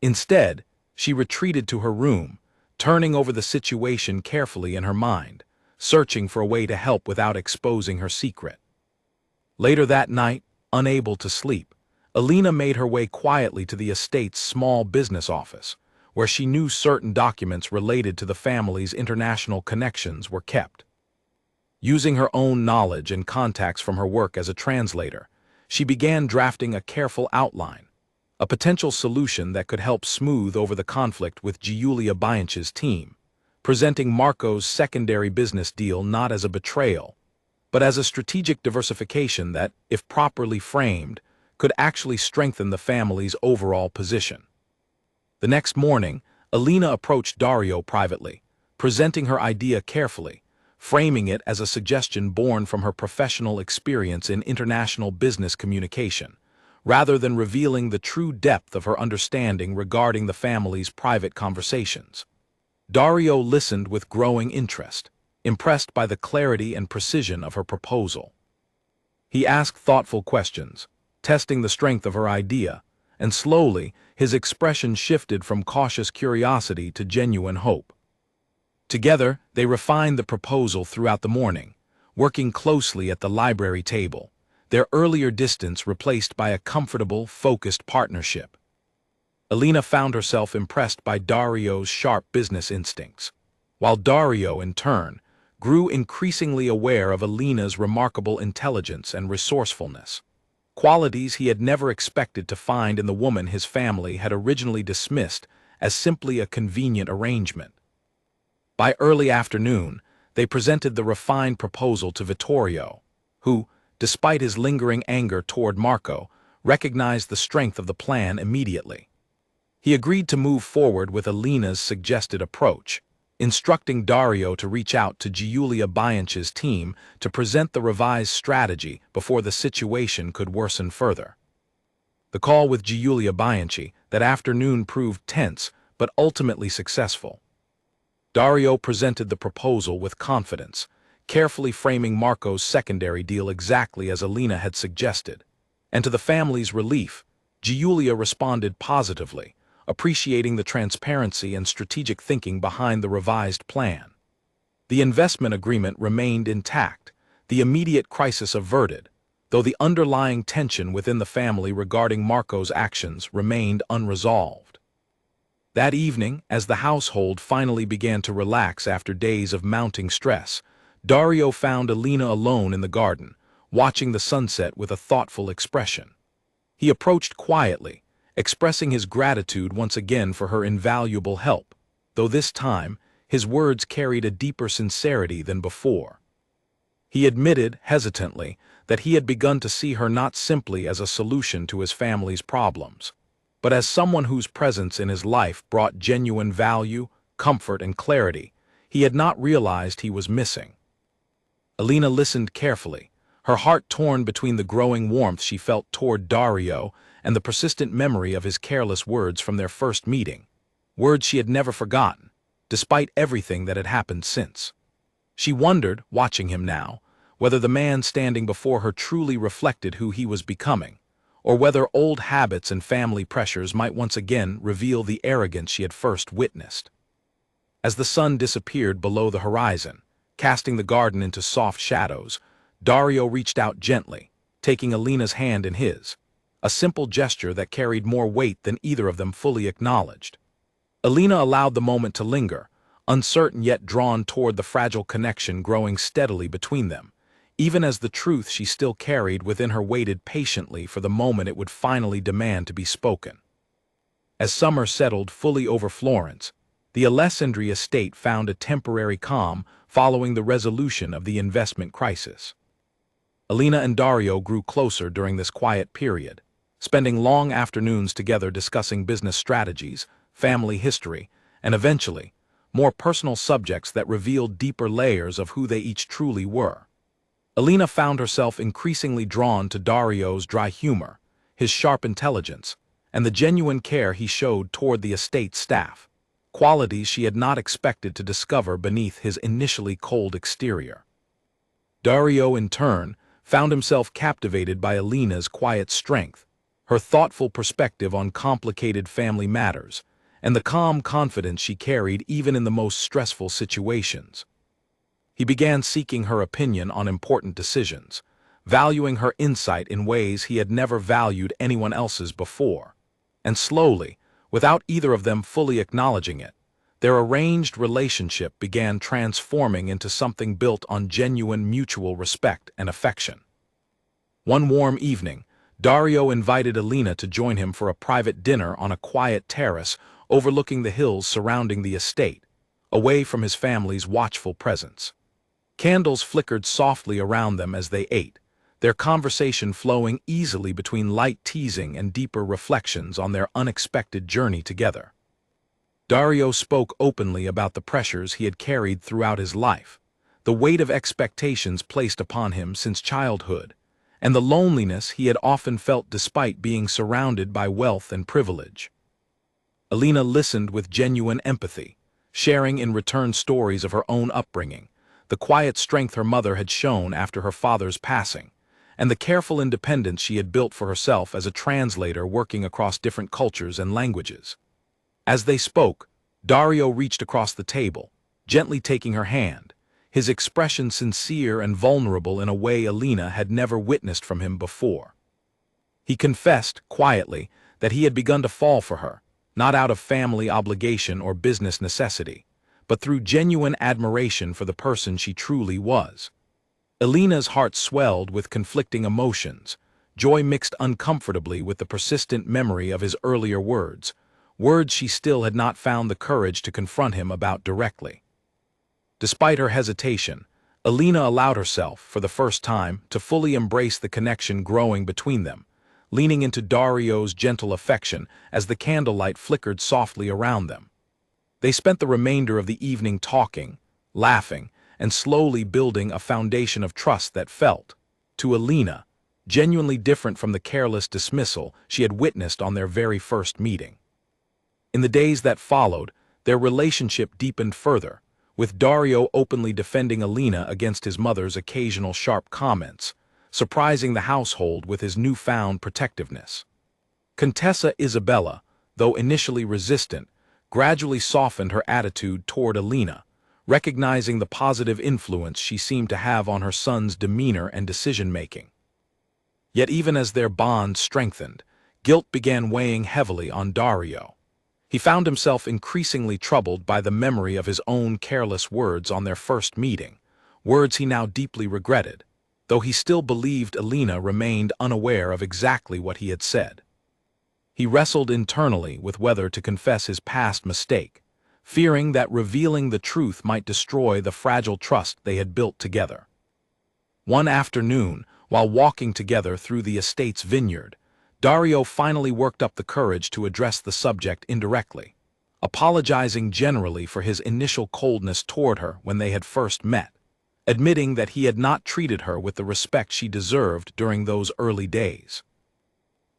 Instead, she retreated to her room, turning over the situation carefully in her mind, searching for a way to help without exposing her secret. Later that night, unable to sleep, Alina made her way quietly to the estate's small business office, where she knew certain documents related to the family's international connections were kept. Using her own knowledge and contacts from her work as a translator, she began drafting a careful outline, a potential solution that could help smooth over the conflict with Giulia Bianchi's team, presenting Marco's secondary business deal not as a betrayal, but as a strategic diversification that, if properly framed, could actually strengthen the family's overall position. The next morning, Alina approached Dario privately, presenting her idea carefully, framing it as a suggestion born from her professional experience in international business communication, rather than revealing the true depth of her understanding regarding the family's private conversations. Dario listened with growing interest, impressed by the clarity and precision of her proposal. He asked thoughtful questions, testing the strength of her idea, and slowly his expression shifted from cautious curiosity to genuine hope. Together, they refined the proposal throughout the morning, working closely at the library table, their earlier distance replaced by a comfortable, focused partnership. Alina found herself impressed by Dario's sharp business instincts, while Dario, in turn, grew increasingly aware of Alina's remarkable intelligence and resourcefulness, qualities he had never expected to find in the woman his family had originally dismissed as simply a convenient arrangement. By early afternoon, they presented the refined proposal to Vittorio, who, despite his lingering anger toward Marco, recognized the strength of the plan immediately. He agreed to move forward with Alina's suggested approach, instructing Dario to reach out to Giulia Bianchi's team to present the revised strategy before the situation could worsen further. The call with Giulia Bianchi that afternoon proved tense but ultimately successful. Dario presented the proposal with confidence, carefully framing Marco's secondary deal exactly as Alina had suggested. And to the family's relief, Giulia responded positively, appreciating the transparency and strategic thinking behind the revised plan. The investment agreement remained intact, the immediate crisis averted, though the underlying tension within the family regarding Marco's actions remained unresolved. That evening, as the household finally began to relax after days of mounting stress, Dario found Alina alone in the garden, watching the sunset with a thoughtful expression. He approached quietly, expressing his gratitude once again for her invaluable help, though this time his words carried a deeper sincerity than before. He admitted, hesitantly, that he had begun to see her not simply as a solution to his family's problems, but as someone whose presence in his life brought genuine value, comfort, and clarity he had not realized he was missing. Alina listened carefully, her heart torn between the growing warmth she felt toward Dario and the persistent memory of his careless words from their first meeting, words she had never forgotten, despite everything that had happened since. She wondered, watching him now, whether the man standing before her truly reflected who he was becoming, or whether old habits and family pressures might once again reveal the arrogance she had first witnessed. As the sun disappeared below the horizon, casting the garden into soft shadows, Dario reached out gently, taking Alina's hand in his, a simple gesture that carried more weight than either of them fully acknowledged. Alina allowed the moment to linger, uncertain yet drawn toward the fragile connection growing steadily between them, even as the truth she still carried within her waited patiently for the moment it would finally demand to be spoken. As summer settled fully over Florence, the Alessandri estate found a temporary calm following the resolution of the investment crisis. Alina and Dario grew closer during this quiet period, spending long afternoons together discussing business strategies, family history, and eventually, more personal subjects that revealed deeper layers of who they each truly were. Alina found herself increasingly drawn to Dario's dry humor, his sharp intelligence, and the genuine care he showed toward the estate staff, qualities she had not expected to discover beneath his initially cold exterior. Dario, in turn, found himself captivated by Alina's quiet strength, her thoughtful perspective on complicated family matters, and the calm confidence she carried even in the most stressful situations. He began seeking her opinion on important decisions, valuing her insight in ways he had never valued anyone else's before. And slowly, without either of them fully acknowledging it, their arranged relationship began transforming into something built on genuine mutual respect and affection. One warm evening, Dario invited Alina to join him for a private dinner on a quiet terrace overlooking the hills surrounding the estate, away from his family's watchful presence. Candles flickered softly around them as they ate, their conversation flowing easily between light teasing and deeper reflections on their unexpected journey together. Dario spoke openly about the pressures he had carried throughout his life, the weight of expectations placed upon him since childhood, and the loneliness he had often felt despite being surrounded by wealth and privilege. Alina listened with genuine empathy, sharing in return stories of her own upbringing, the quiet strength her mother had shown after her father's passing, and the careful independence she had built for herself as a translator working across different cultures and languages. As they spoke, Dario reached across the table, gently taking her hand, his expression sincere and vulnerable in a way Alina had never witnessed from him before. He confessed, quietly, that he had begun to fall for her, not out of family obligation or business necessity, but through genuine admiration for the person she truly was. Alina's heart swelled with conflicting emotions, joy mixed uncomfortably with the persistent memory of his earlier words, words she still had not found the courage to confront him about directly. Despite her hesitation, Alina allowed herself, for the first time, to fully embrace the connection growing between them, leaning into Dario's gentle affection as the candlelight flickered softly around them. They spent the remainder of the evening talking, laughing, and slowly building a foundation of trust that felt, to Alina, genuinely different from the careless dismissal she had witnessed on their very first meeting. In the days that followed, their relationship deepened further, with Dario openly defending Alina against his mother's occasional sharp comments, surprising the household with his newfound protectiveness. Contessa Isabella, though initially resistant, gradually softened her attitude toward Alina, recognizing the positive influence she seemed to have on her son's demeanor and decision-making. Yet even as their bond strengthened, guilt began weighing heavily on Dario. He found himself increasingly troubled by the memory of his own careless words on their first meeting, words he now deeply regretted, though he still believed Alina remained unaware of exactly what he had said. He wrestled internally with whether to confess his past mistake, fearing that revealing the truth might destroy the fragile trust they had built together. One afternoon, while walking together through the estate's vineyard, Dario finally worked up the courage to address the subject indirectly, apologizing generally for his initial coldness toward her when they had first met, admitting that he had not treated her with the respect she deserved during those early days.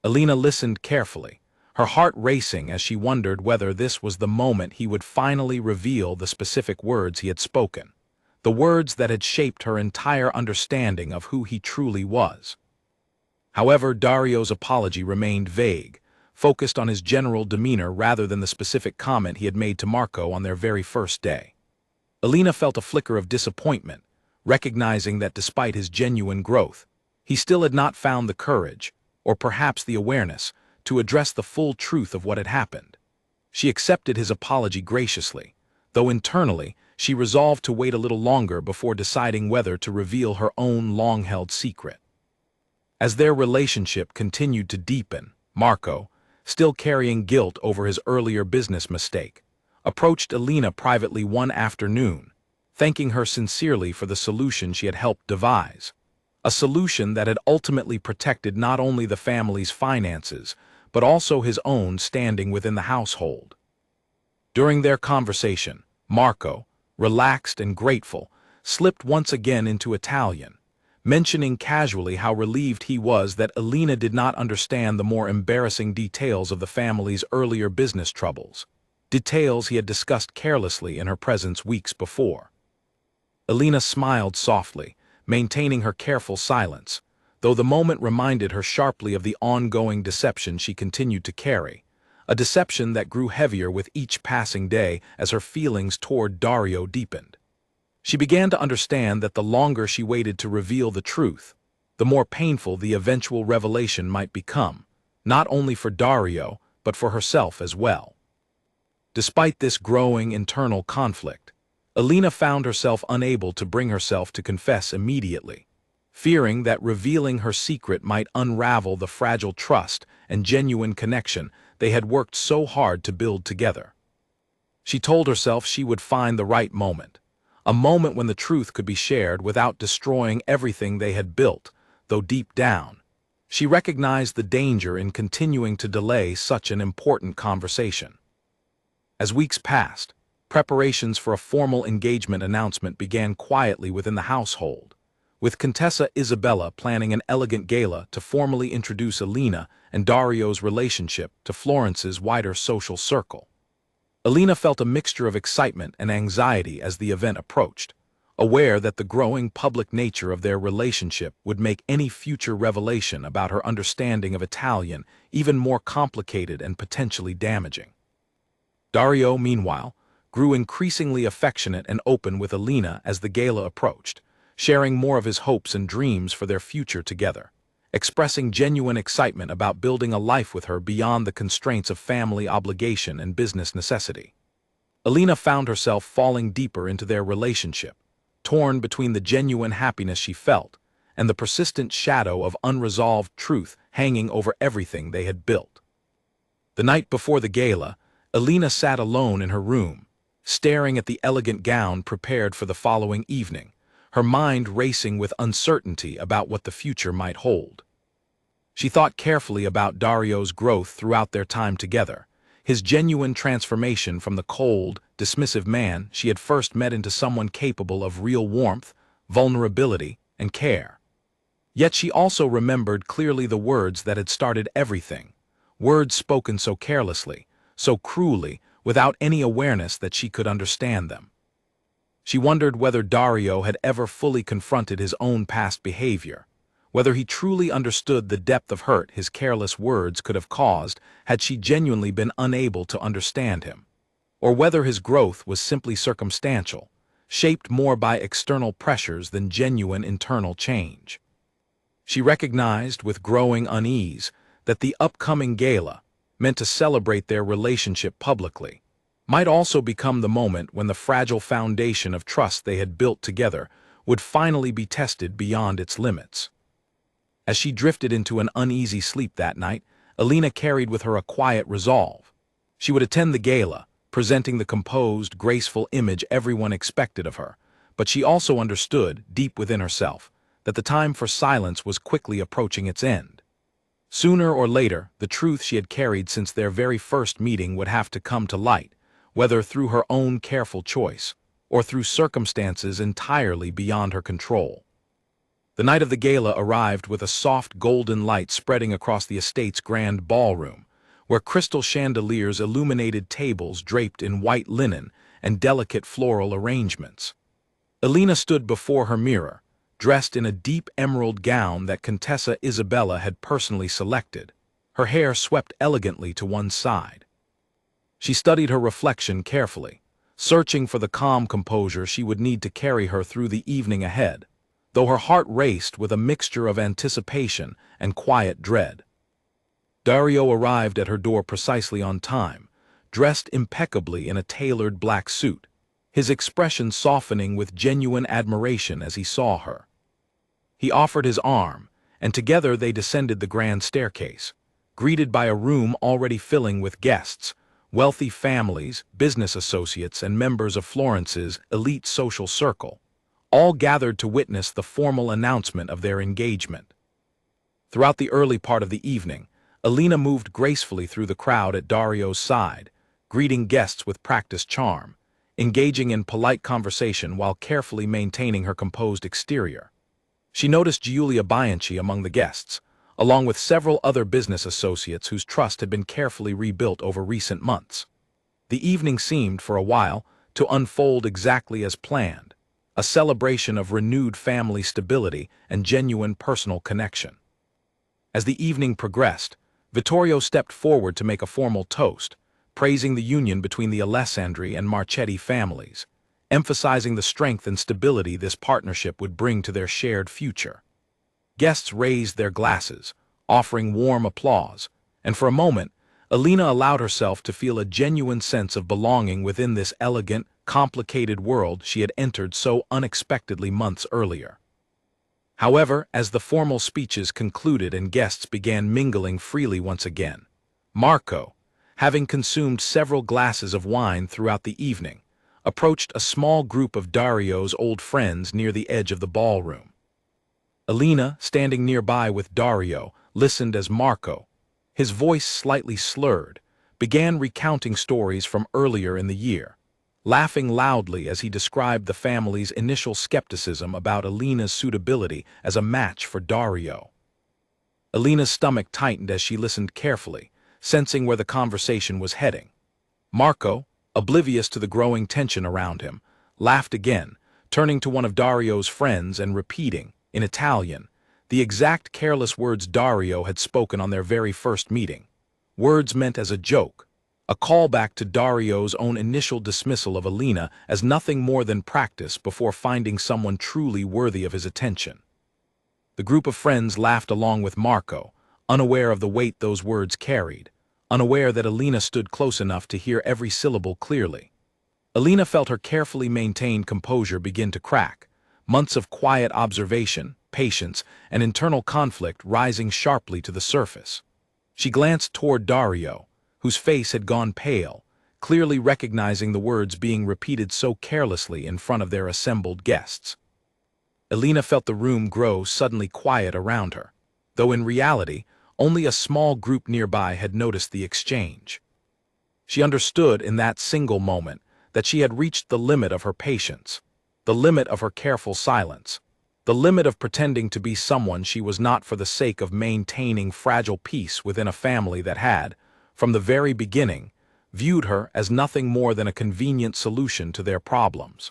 Alina listened carefully, her heart racing as she wondered whether this was the moment he would finally reveal the specific words he had spoken, the words that had shaped her entire understanding of who he truly was. However, Dario's apology remained vague, focused on his general demeanor rather than the specific comment he had made to Marco on their very first day. Alina felt a flicker of disappointment, recognizing that despite his genuine growth, he still had not found the courage, or perhaps the awareness, to address the full truth of what had happened. She accepted his apology graciously, though internally she resolved to wait a little longer before deciding whether to reveal her own long-held secret. As their relationship continued to deepen, Marco, still carrying guilt over his earlier business mistake, approached Alina privately one afternoon, thanking her sincerely for the solution she had helped devise, a solution that had ultimately protected not only the family's finances, but also his own standing within the household. During their conversation, Marco, relaxed and grateful, slipped once again into Italian, mentioning casually how relieved he was that Alina did not understand the more embarrassing details of the family's earlier business troubles, details he had discussed carelessly in her presence weeks before. Alina smiled softly, maintaining her careful silence, though the moment reminded her sharply of the ongoing deception she continued to carry, a deception that grew heavier with each passing day as her feelings toward Dario deepened. She began to understand that the longer she waited to reveal the truth, the more painful the eventual revelation might become, not only for Dario, but for herself as well. Despite this growing internal conflict, Alina found herself unable to bring herself to confess immediately, fearing that revealing her secret might unravel the fragile trust and genuine connection they had worked so hard to build together. She told herself she would find the right moment, a moment when the truth could be shared without destroying everything they had built, though deep down, she recognized the danger in continuing to delay such an important conversation. As weeks passed, preparations for a formal engagement announcement began quietly within the household, with Contessa Isabella planning an elegant gala to formally introduce Alina and Dario's relationship to Florence's wider social circle. Alina felt a mixture of excitement and anxiety as the event approached, aware that the growing public nature of their relationship would make any future revelation about her understanding of Italian even more complicated and potentially damaging. Dario, meanwhile, grew increasingly affectionate and open with Alina as the gala approached, sharing more of his hopes and dreams for their future together, expressing genuine excitement about building a life with her beyond the constraints of family obligation and business necessity. Alina found herself falling deeper into their relationship, torn between the genuine happiness she felt and the persistent shadow of unresolved truth hanging over everything they had built. The night before the gala, Alina sat alone in her room, staring at the elegant gown prepared for the following evening, her mind racing with uncertainty about what the future might hold. She thought carefully about Dario's growth throughout their time together, his genuine transformation from the cold, dismissive man she had first met into someone capable of real warmth, vulnerability, and care. Yet she also remembered clearly the words that had started everything, words spoken so carelessly, so cruelly, without any awareness that she could understand them. She wondered whether Dario had ever fully confronted his own past behavior, whether he truly understood the depth of hurt his careless words could have caused had she genuinely been unable to understand him, or whether his growth was simply circumstantial, shaped more by external pressures than genuine internal change. She recognized with growing unease that the upcoming gala, meant to celebrate their relationship publicly, might also become the moment when the fragile foundation of trust they had built together would finally be tested beyond its limits. As she drifted into an uneasy sleep that night, Alina carried with her a quiet resolve. She would attend the gala, presenting the composed, graceful image everyone expected of her, but she also understood, deep within herself, that the time for silence was quickly approaching its end. Sooner or later, the truth she had carried since their very first meeting would have to come to light, whether through her own careful choice, or through circumstances entirely beyond her control. The night of the gala arrived with a soft golden light spreading across the estate's grand ballroom, where crystal chandeliers illuminated tables draped in white linen and delicate floral arrangements. Alina stood before her mirror, dressed in a deep emerald gown that Contessa Isabella had personally selected, her hair swept elegantly to one side. She studied her reflection carefully, searching for the calm composure she would need to carry her through the evening ahead, though her heart raced with a mixture of anticipation and quiet dread. Dario arrived at her door precisely on time, dressed impeccably in a tailored black suit, his expression softening with genuine admiration as he saw her. He offered his arm, and together they descended the grand staircase, greeted by a room already filling with guests, wealthy families, business associates, and members of Florence's elite social circle, all gathered to witness the formal announcement of their engagement. Throughout the early part of the evening, Alina moved gracefully through the crowd at Dario's side, greeting guests with practiced charm, engaging in polite conversation while carefully maintaining her composed exterior. She noticed Giulia Bianchi among the guests, along with several other business associates whose trust had been carefully rebuilt over recent months. The evening seemed, for a while, to unfold exactly as planned, a celebration of renewed family stability and genuine personal connection. As the evening progressed, Vittorio stepped forward to make a formal toast, praising the union between the Alessandri and Marchetti families, emphasizing the strength and stability this partnership would bring to their shared future. Guests raised their glasses, offering warm applause, and for a moment, Alina allowed herself to feel a genuine sense of belonging within this elegant, complicated world she had entered so unexpectedly months earlier. However, as the formal speeches concluded and guests began mingling freely once again, Marco, having consumed several glasses of wine throughout the evening, approached a small group of Dario's old friends near the edge of the ballroom. Alina, standing nearby with Dario, listened as Marco, his voice slightly slurred, began recounting stories from earlier in the year, laughing loudly as he described the family's initial skepticism about Alina's suitability as a match for Dario. Alina's stomach tightened as she listened carefully, sensing where the conversation was heading. Marco, oblivious to the growing tension around him, laughed again, turning to one of Dario's friends and repeating, in Italian, the exact careless words Dario had spoken on their very first meeting. Words meant as a joke, a callback to Dario's own initial dismissal of Alina as nothing more than practice before finding someone truly worthy of his attention. The group of friends laughed along with Marco, unaware of the weight those words carried, unaware that Alina stood close enough to hear every syllable clearly. Alina felt her carefully maintained composure begin to crack, months of quiet observation, patience, and internal conflict rising sharply to the surface. She glanced toward Dario, whose face had gone pale, clearly recognizing the words being repeated so carelessly in front of their assembled guests. Alina felt the room grow suddenly quiet around her, though in reality, only a small group nearby had noticed the exchange. She understood in that single moment that she had reached the limit of her patience, the limit of her careful silence, the limit of pretending to be someone she was not for the sake of maintaining fragile peace within a family that had, from the very beginning, viewed her as nothing more than a convenient solution to their problems.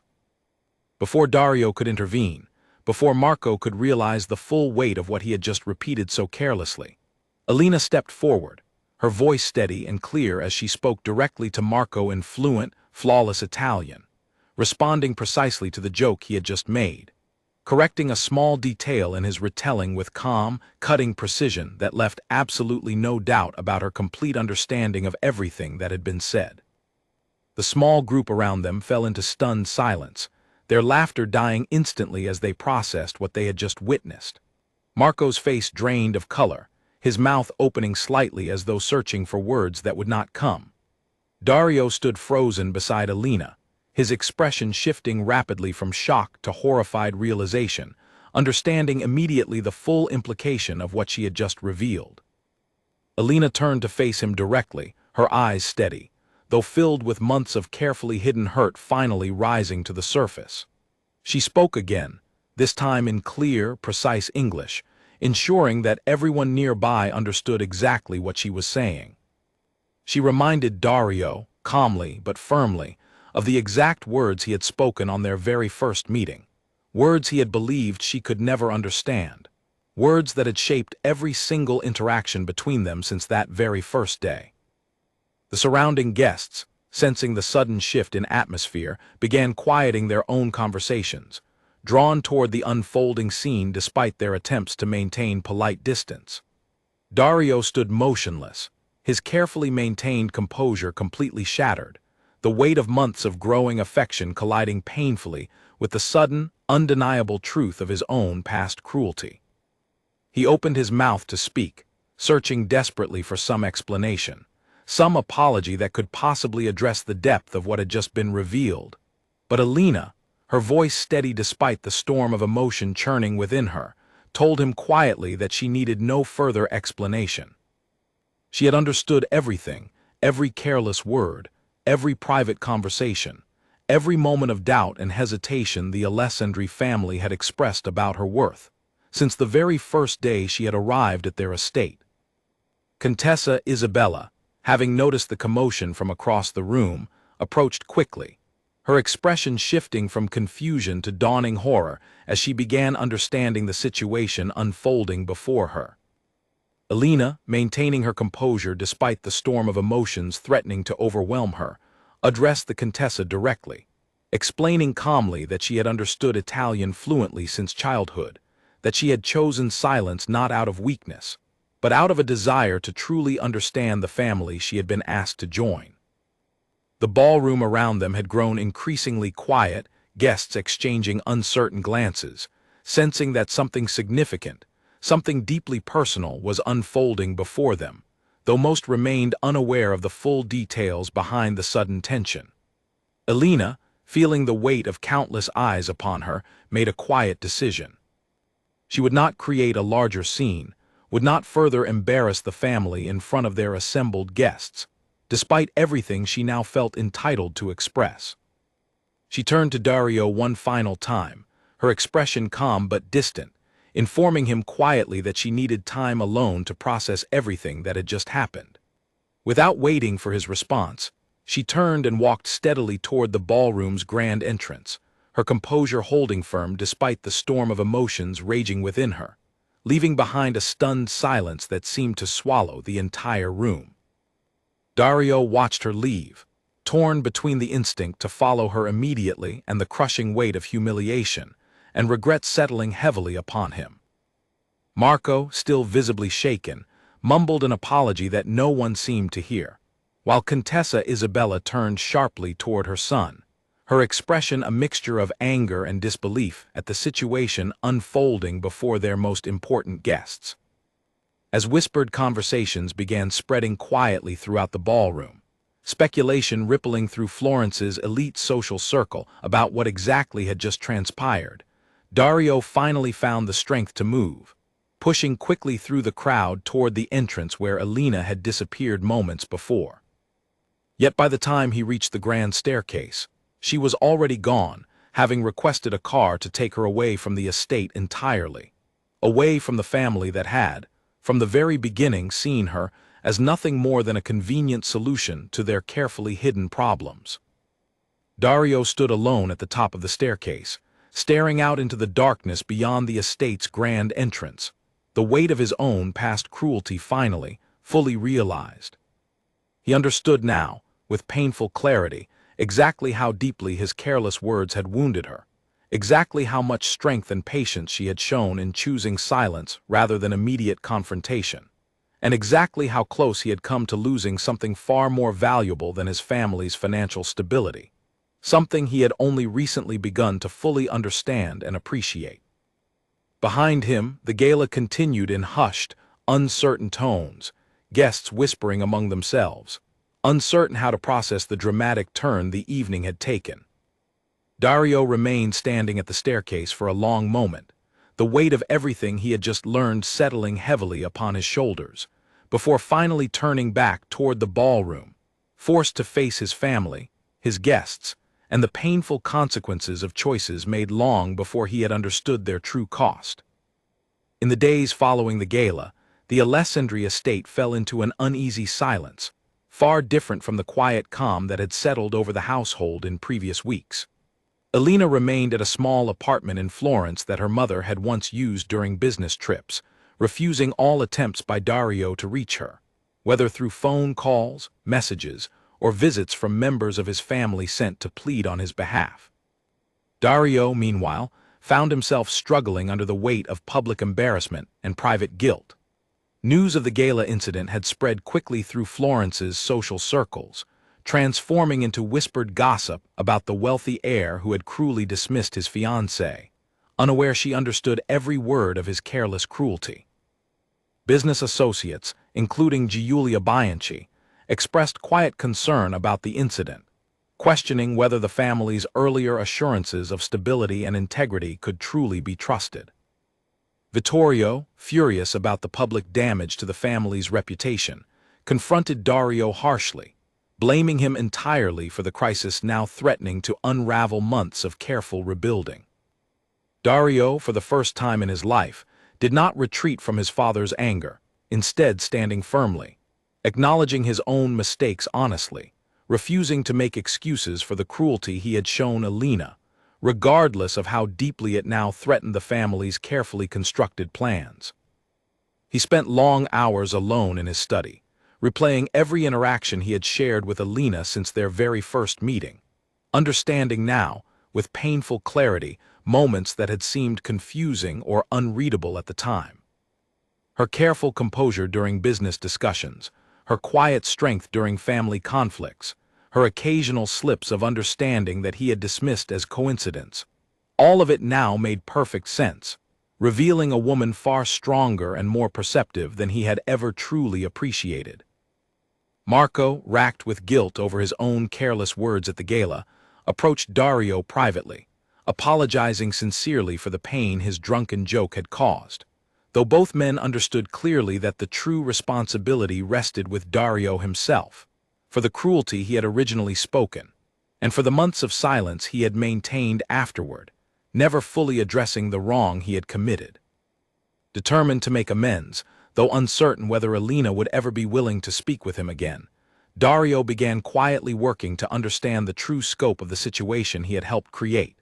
Before Dario could intervene, before Marco could realize the full weight of what he had just repeated so carelessly, Alina stepped forward, her voice steady and clear as she spoke directly to Marco in fluent, flawless Italian, responding precisely to the joke he had just made, correcting a small detail in his retelling with calm, cutting precision that left absolutely no doubt about her complete understanding of everything that had been said. The small group around them fell into stunned silence, their laughter dying instantly as they processed what they had just witnessed. Marco's face drained of color, his mouth opening slightly as though searching for words that would not come. Dario stood frozen beside Alina, his expression shifting rapidly from shock to horrified realization, understanding immediately the full implication of what she had just revealed. Alina turned to face him directly, her eyes steady, though filled with months of carefully hidden hurt finally rising to the surface. She spoke again, this time in clear, precise English, ensuring that everyone nearby understood exactly what she was saying. She reminded Dario, calmly but firmly, of the exact words he had spoken on their very first meeting, words he had believed she could never understand, words that had shaped every single interaction between them since that very first day. The surrounding guests, sensing the sudden shift in atmosphere, began quieting their own conversations, drawn toward the unfolding scene despite their attempts to maintain polite distance. Dario stood motionless, his carefully maintained composure completely shattered, the weight of months of growing affection colliding painfully with the sudden, undeniable truth of his own past cruelty. He opened his mouth to speak, searching desperately for some explanation, some apology that could possibly address the depth of what had just been revealed. But Alina, her voice steady despite the storm of emotion churning within her, told him quietly that she needed no further explanation. She had understood everything, every careless word, every private conversation, every moment of doubt and hesitation the Alessandri family had expressed about her worth, since the very first day she had arrived at their estate. Contessa Isabella, having noticed the commotion from across the room, approached quickly, her expression shifting from confusion to dawning horror as she began understanding the situation unfolding before her. Alina, maintaining her composure despite the storm of emotions threatening to overwhelm her, addressed the Contessa directly, explaining calmly that she had understood Italian fluently since childhood, that she had chosen silence not out of weakness, but out of a desire to truly understand the family she had been asked to join. The ballroom around them had grown increasingly quiet, guests exchanging uncertain glances, sensing that something significant, something deeply personal was unfolding before them, though most remained unaware of the full details behind the sudden tension. Alina, feeling the weight of countless eyes upon her, made a quiet decision. She would not create a larger scene, would not further embarrass the family in front of their assembled guests, despite everything she now felt entitled to express. She turned to Dario one final time, her expression calm but distant, informing him quietly that she needed time alone to process everything that had just happened. Without waiting for his response, she turned and walked steadily toward the ballroom's grand entrance, her composure holding firm despite the storm of emotions raging within her, leaving behind a stunned silence that seemed to swallow the entire room. Dario watched her leave, torn between the instinct to follow her immediately and the crushing weight of humiliation, and regret settling heavily upon him. Marco, still visibly shaken, mumbled an apology that no one seemed to hear, while Contessa Isabella turned sharply toward her son, her expression a mixture of anger and disbelief at the situation unfolding before their most important guests. As whispered conversations began spreading quietly throughout the ballroom, speculation rippling through Florence's elite social circle about what exactly had just transpired, Dario finally found the strength to move, pushing quickly through the crowd toward the entrance where Alina had disappeared moments before. Yet by the time he reached the grand staircase, she was already gone, having requested a car to take her away from the estate entirely, away from the family that had, from the very beginning, seen her as nothing more than a convenient solution to their carefully hidden problems. Dario stood alone at the top of the staircase, staring out into the darkness beyond the estate's grand entrance, the weight of his own past cruelty finally, fully realized. He understood now, with painful clarity, exactly how deeply his careless words had wounded her, exactly how much strength and patience she had shown in choosing silence rather than immediate confrontation, and exactly how close he had come to losing something far more valuable than his family's financial stability, something he had only recently begun to fully understand and appreciate. Behind him, the gala continued in hushed, uncertain tones, guests whispering among themselves, uncertain how to process the dramatic turn the evening had taken. Dario remained standing at the staircase for a long moment, the weight of everything he had just learned settling heavily upon his shoulders, before finally turning back toward the ballroom, forced to face his family, his guests, and the painful consequences of choices made long before he had understood their true cost. In the days following the gala, the Alessandri estate fell into an uneasy silence, far different from the quiet calm that had settled over the household in previous weeks. Alina remained at a small apartment in Florence that her mother had once used during business trips, refusing all attempts by Dario to reach her, whether through phone calls, messages, or visits from members of his family sent to plead on his behalf. Dario, meanwhile, found himself struggling under the weight of public embarrassment and private guilt. News of the gala incident had spread quickly through Florence's social circles, transforming into whispered gossip about the wealthy heir who had cruelly dismissed his fiancée, unaware she understood every word of his careless cruelty. Business associates, including Giulia Bianchi, expressed quiet concern about the incident, questioning whether the family's earlier assurances of stability and integrity could truly be trusted. Vittorio, furious about the public damage to the family's reputation, confronted Dario harshly, blaming him entirely for the crisis now threatening to unravel months of careful rebuilding. Dario, for the first time in his life, did not retreat from his father's anger, instead standing firmly, acknowledging his own mistakes honestly, refusing to make excuses for the cruelty he had shown Alina, regardless of how deeply it now threatened the family's carefully constructed plans. He spent long hours alone in his study, replaying every interaction he had shared with Alina since their very first meeting, understanding now, with painful clarity, moments that had seemed confusing or unreadable at the time. Her careful composure during business discussions, her quiet strength during family conflicts, her occasional slips of understanding that he had dismissed as coincidence, all of it now made perfect sense, revealing a woman far stronger and more perceptive than he had ever truly appreciated. Marco, racked with guilt over his own careless words at the gala, approached Dario privately, apologizing sincerely for the pain his drunken joke had caused, though both men understood clearly that the true responsibility rested with Dario himself, for the cruelty he had originally spoken, and for the months of silence he had maintained afterward, never fully addressing the wrong he had committed. Determined to make amends, though uncertain whether Alina would ever be willing to speak with him again, Dario began quietly working to understand the true scope of the situation he had helped create.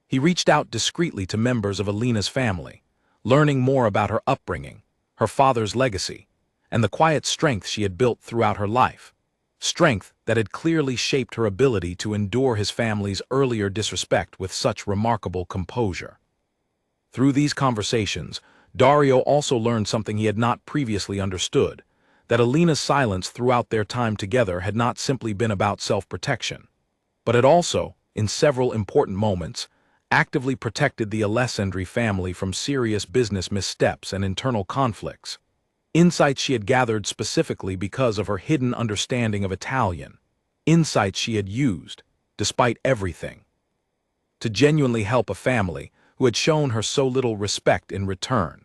He reached out discreetly to members of Alina's family, learning more about her upbringing, her father's legacy, and the quiet strength she had built throughout her life. Strength that had clearly shaped her ability to endure his family's earlier disrespect with such remarkable composure. Through these conversations, Dario also learned something he had not previously understood, that Alina's silence throughout their time together had not simply been about self-protection, but had also, in several important moments, actively protected the Alessandri family from serious business missteps and internal conflicts. Insights she had gathered specifically because of her hidden understanding of Italian. Insights she had used, despite everything, to genuinely help a family who had shown her so little respect in return.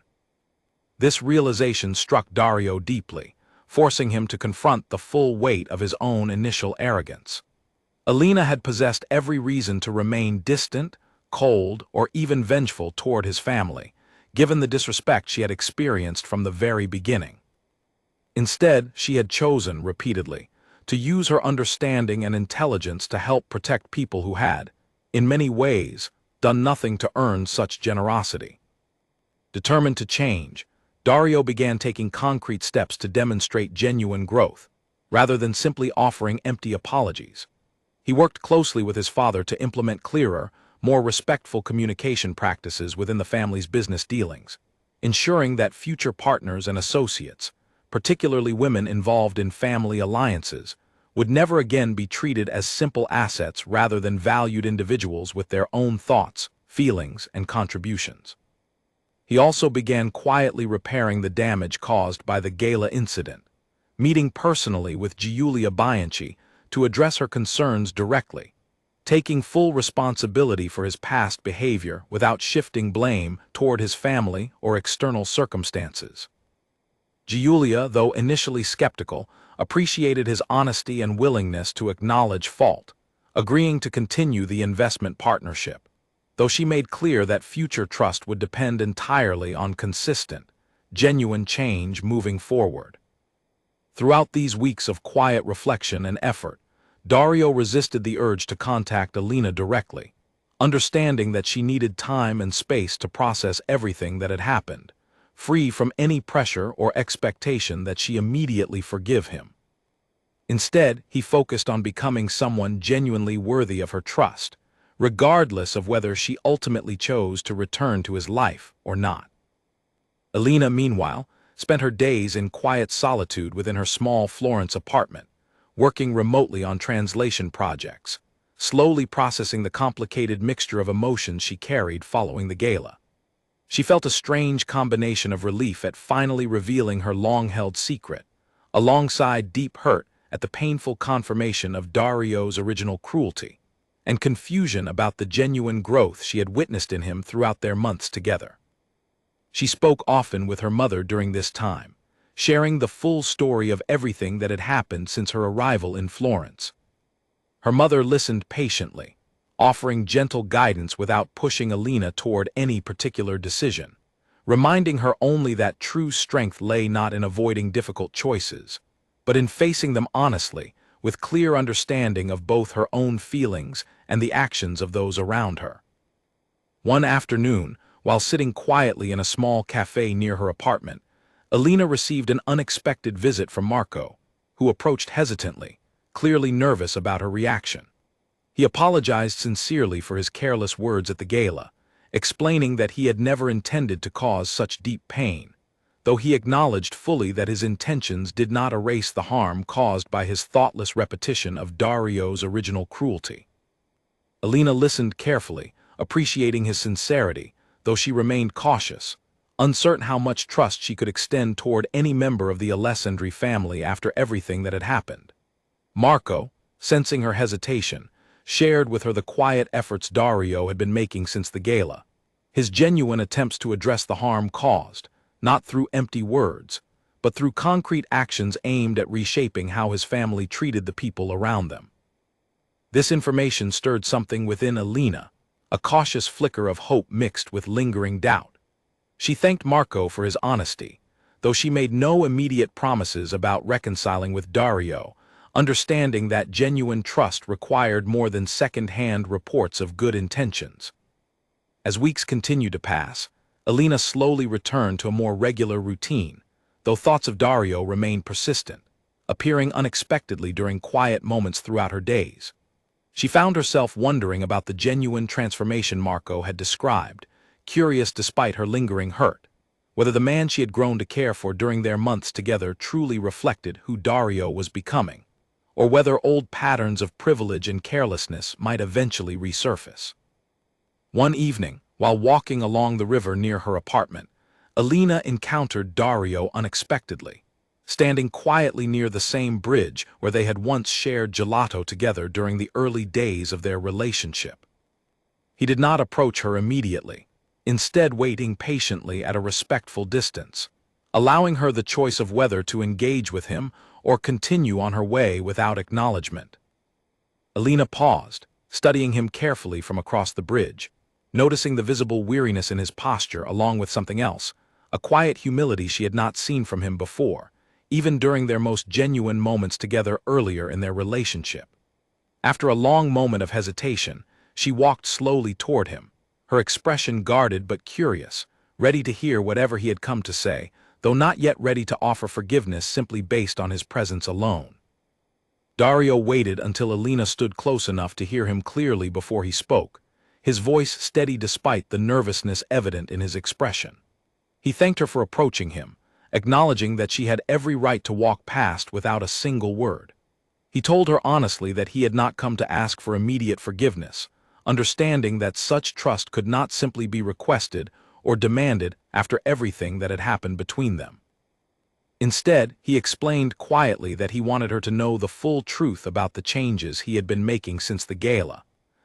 This realization struck Dario deeply, forcing him to confront the full weight of his own initial arrogance. Alina had possessed every reason to remain distant, cold, or even vengeful toward his family, given the disrespect she had experienced from the very beginning. Instead, she had chosen, repeatedly, to use her understanding and intelligence to help protect people who had, in many ways, done nothing to earn such generosity. Determined to change, Dario began taking concrete steps to demonstrate genuine growth, rather than simply offering empty apologies. He worked closely with his father to implement clearer, more respectful communication practices within the family's business dealings, ensuring that future partners and associates, particularly women involved in family alliances, would never again be treated as simple assets rather than valued individuals with their own thoughts, feelings, and contributions. He also began quietly repairing the damage caused by the gala incident, meeting personally with Giulia Bianchi to address her concerns directly, taking full responsibility for his past behavior without shifting blame toward his family or external circumstances. Giulia, though initially skeptical, appreciated his honesty and willingness to acknowledge fault, agreeing to continue the investment partnership, though she made clear that future trust would depend entirely on consistent, genuine change moving forward. Throughout these weeks of quiet reflection and effort, Dario resisted the urge to contact Alina directly, understanding that she needed time and space to process everything that had happened, free from any pressure or expectation that she immediately forgive him. Instead, he focused on becoming someone genuinely worthy of her trust, regardless of whether she ultimately chose to return to his life or not. Alina, meanwhile, spent her days in quiet solitude within her small Florence apartment, working remotely on translation projects, slowly processing the complicated mixture of emotions she carried following the gala. She felt a strange combination of relief at finally revealing her long-held secret, alongside deep hurt at the painful confirmation of Dario's original cruelty, and confusion about the genuine growth she had witnessed in him throughout their months together. She spoke often with her mother during this time, sharing the full story of everything that had happened since her arrival in Florence. Her mother listened patiently, offering gentle guidance without pushing Alina toward any particular decision, reminding her only that true strength lay not in avoiding difficult choices, but in facing them honestly, with clear understanding of both her own feelings and the actions of those around her. One afternoon, while sitting quietly in a small cafe near her apartment, Alina received an unexpected visit from Marco, who approached hesitantly, clearly nervous about her reaction. He apologized sincerely for his careless words at the gala, explaining that he had never intended to cause such deep pain, though he acknowledged fully that his intentions did not erase the harm caused by his thoughtless repetition of Dario's original cruelty. Alina listened carefully, appreciating his sincerity, though she remained cautious, uncertain how much trust she could extend toward any member of the Alessandri family after everything that had happened. Marco, sensing her hesitation, shared with her the quiet efforts Dario had been making since the gala, his genuine attempts to address the harm caused, not through empty words, but through concrete actions aimed at reshaping how his family treated the people around them. This information stirred something within Alina, a cautious flicker of hope mixed with lingering doubt. She thanked Marco for his honesty, though she made no immediate promises about reconciling with Dario, understanding that genuine trust required more than second-hand reports of good intentions. As weeks continued to pass, Alina slowly returned to a more regular routine, though thoughts of Dario remained persistent, appearing unexpectedly during quiet moments throughout her days. She found herself wondering about the genuine transformation Marco had described, curious despite her lingering hurt, whether the man she had grown to care for during their months together truly reflected who Dario was becoming, or whether old patterns of privilege and carelessness might eventually resurface. One evening, while walking along the river near her apartment, Alina encountered Dario unexpectedly, standing quietly near the same bridge where they had once shared gelato together during the early days of their relationship. He did not approach her immediately, instead waiting patiently at a respectful distance, allowing her the choice of whether to engage with him or continue on her way without acknowledgement. Alina paused, studying him carefully from across the bridge, noticing the visible weariness in his posture along with something else, a quiet humility she had not seen from him before, even during their most genuine moments together earlier in their relationship. After a long moment of hesitation, she walked slowly toward him, her expression guarded but curious, ready to hear whatever he had come to say, though not yet ready to offer forgiveness simply based on his presence alone. Dario waited until Alina stood close enough to hear him clearly before he spoke, his voice steady despite the nervousness evident in his expression. He thanked her for approaching him, acknowledging that she had every right to walk past without a single word. He told her honestly that he had not come to ask for immediate forgiveness, understanding that such trust could not simply be requested or demanded after everything that had happened between them. Instead, he explained quietly that he wanted her to know the full truth about the changes he had been making since the gala,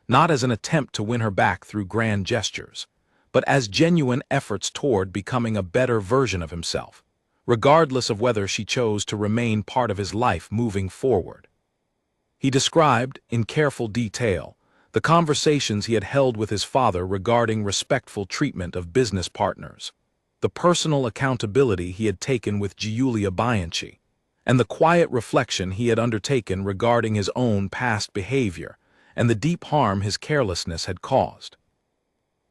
not as an attempt to win her back through grand gestures, but as genuine efforts toward becoming a better version of himself, regardless of whether she chose to remain part of his life moving forward. He described, in careful detail, the conversations he had held with his father regarding respectful treatment of business partners, the personal accountability he had taken with Giulia Bianchi, and the quiet reflection he had undertaken regarding his own past behavior and the deep harm his carelessness had caused.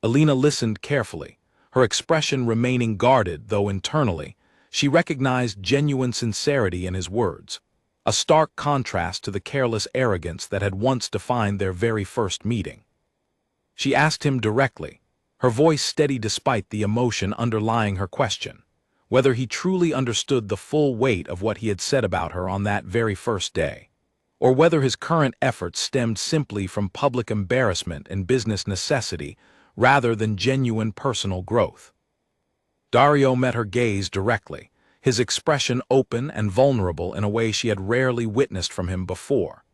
Alina listened carefully, her expression remaining guarded, though internally, she recognized genuine sincerity in his words, a stark contrast to the careless arrogance that had once defined their very first meeting. She asked him directly, her voice steady despite the emotion underlying her question, whether he truly understood the full weight of what he had said about her on that very first day, or whether his current efforts stemmed simply from public embarrassment and business necessity rather than genuine personal growth. Dario met her gaze directly, his expression open and vulnerable in a way she had rarely witnessed from him before.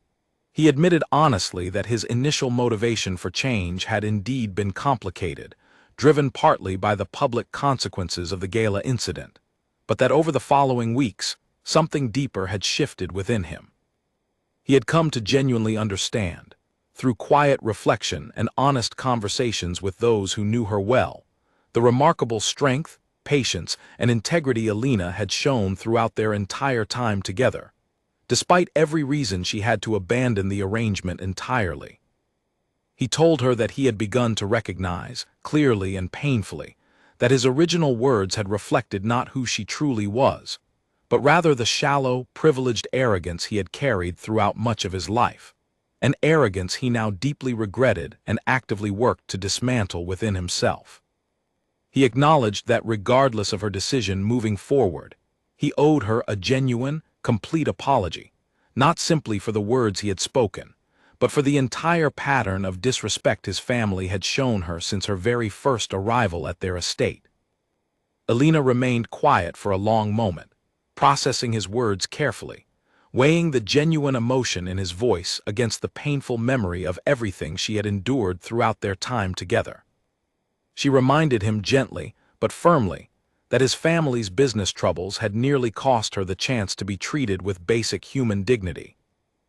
He admitted honestly that his initial motivation for change had indeed been complicated, driven partly by the public consequences of the gala incident, but that over the following weeks, something deeper had shifted within him. He had come to genuinely understand, through quiet reflection and honest conversations with those who knew her well, the remarkable strength, patience, and integrity Alina had shown throughout their entire time together, despite every reason she had to abandon the arrangement entirely. He told her that he had begun to recognize, clearly and painfully, that his original words had reflected not who she truly was, but rather the shallow, privileged arrogance he had carried throughout much of his life, an arrogance he now deeply regretted and actively worked to dismantle within himself. He acknowledged that regardless of her decision moving forward, he owed her a genuine, complete apology, not simply for the words he had spoken, but for the entire pattern of disrespect his family had shown her since her very first arrival at their estate. Alina remained quiet for a long moment, processing his words carefully, weighing the genuine emotion in his voice against the painful memory of everything she had endured throughout their time together. She reminded him gently, but firmly, that his family's business troubles had nearly cost her the chance to be treated with basic human dignity,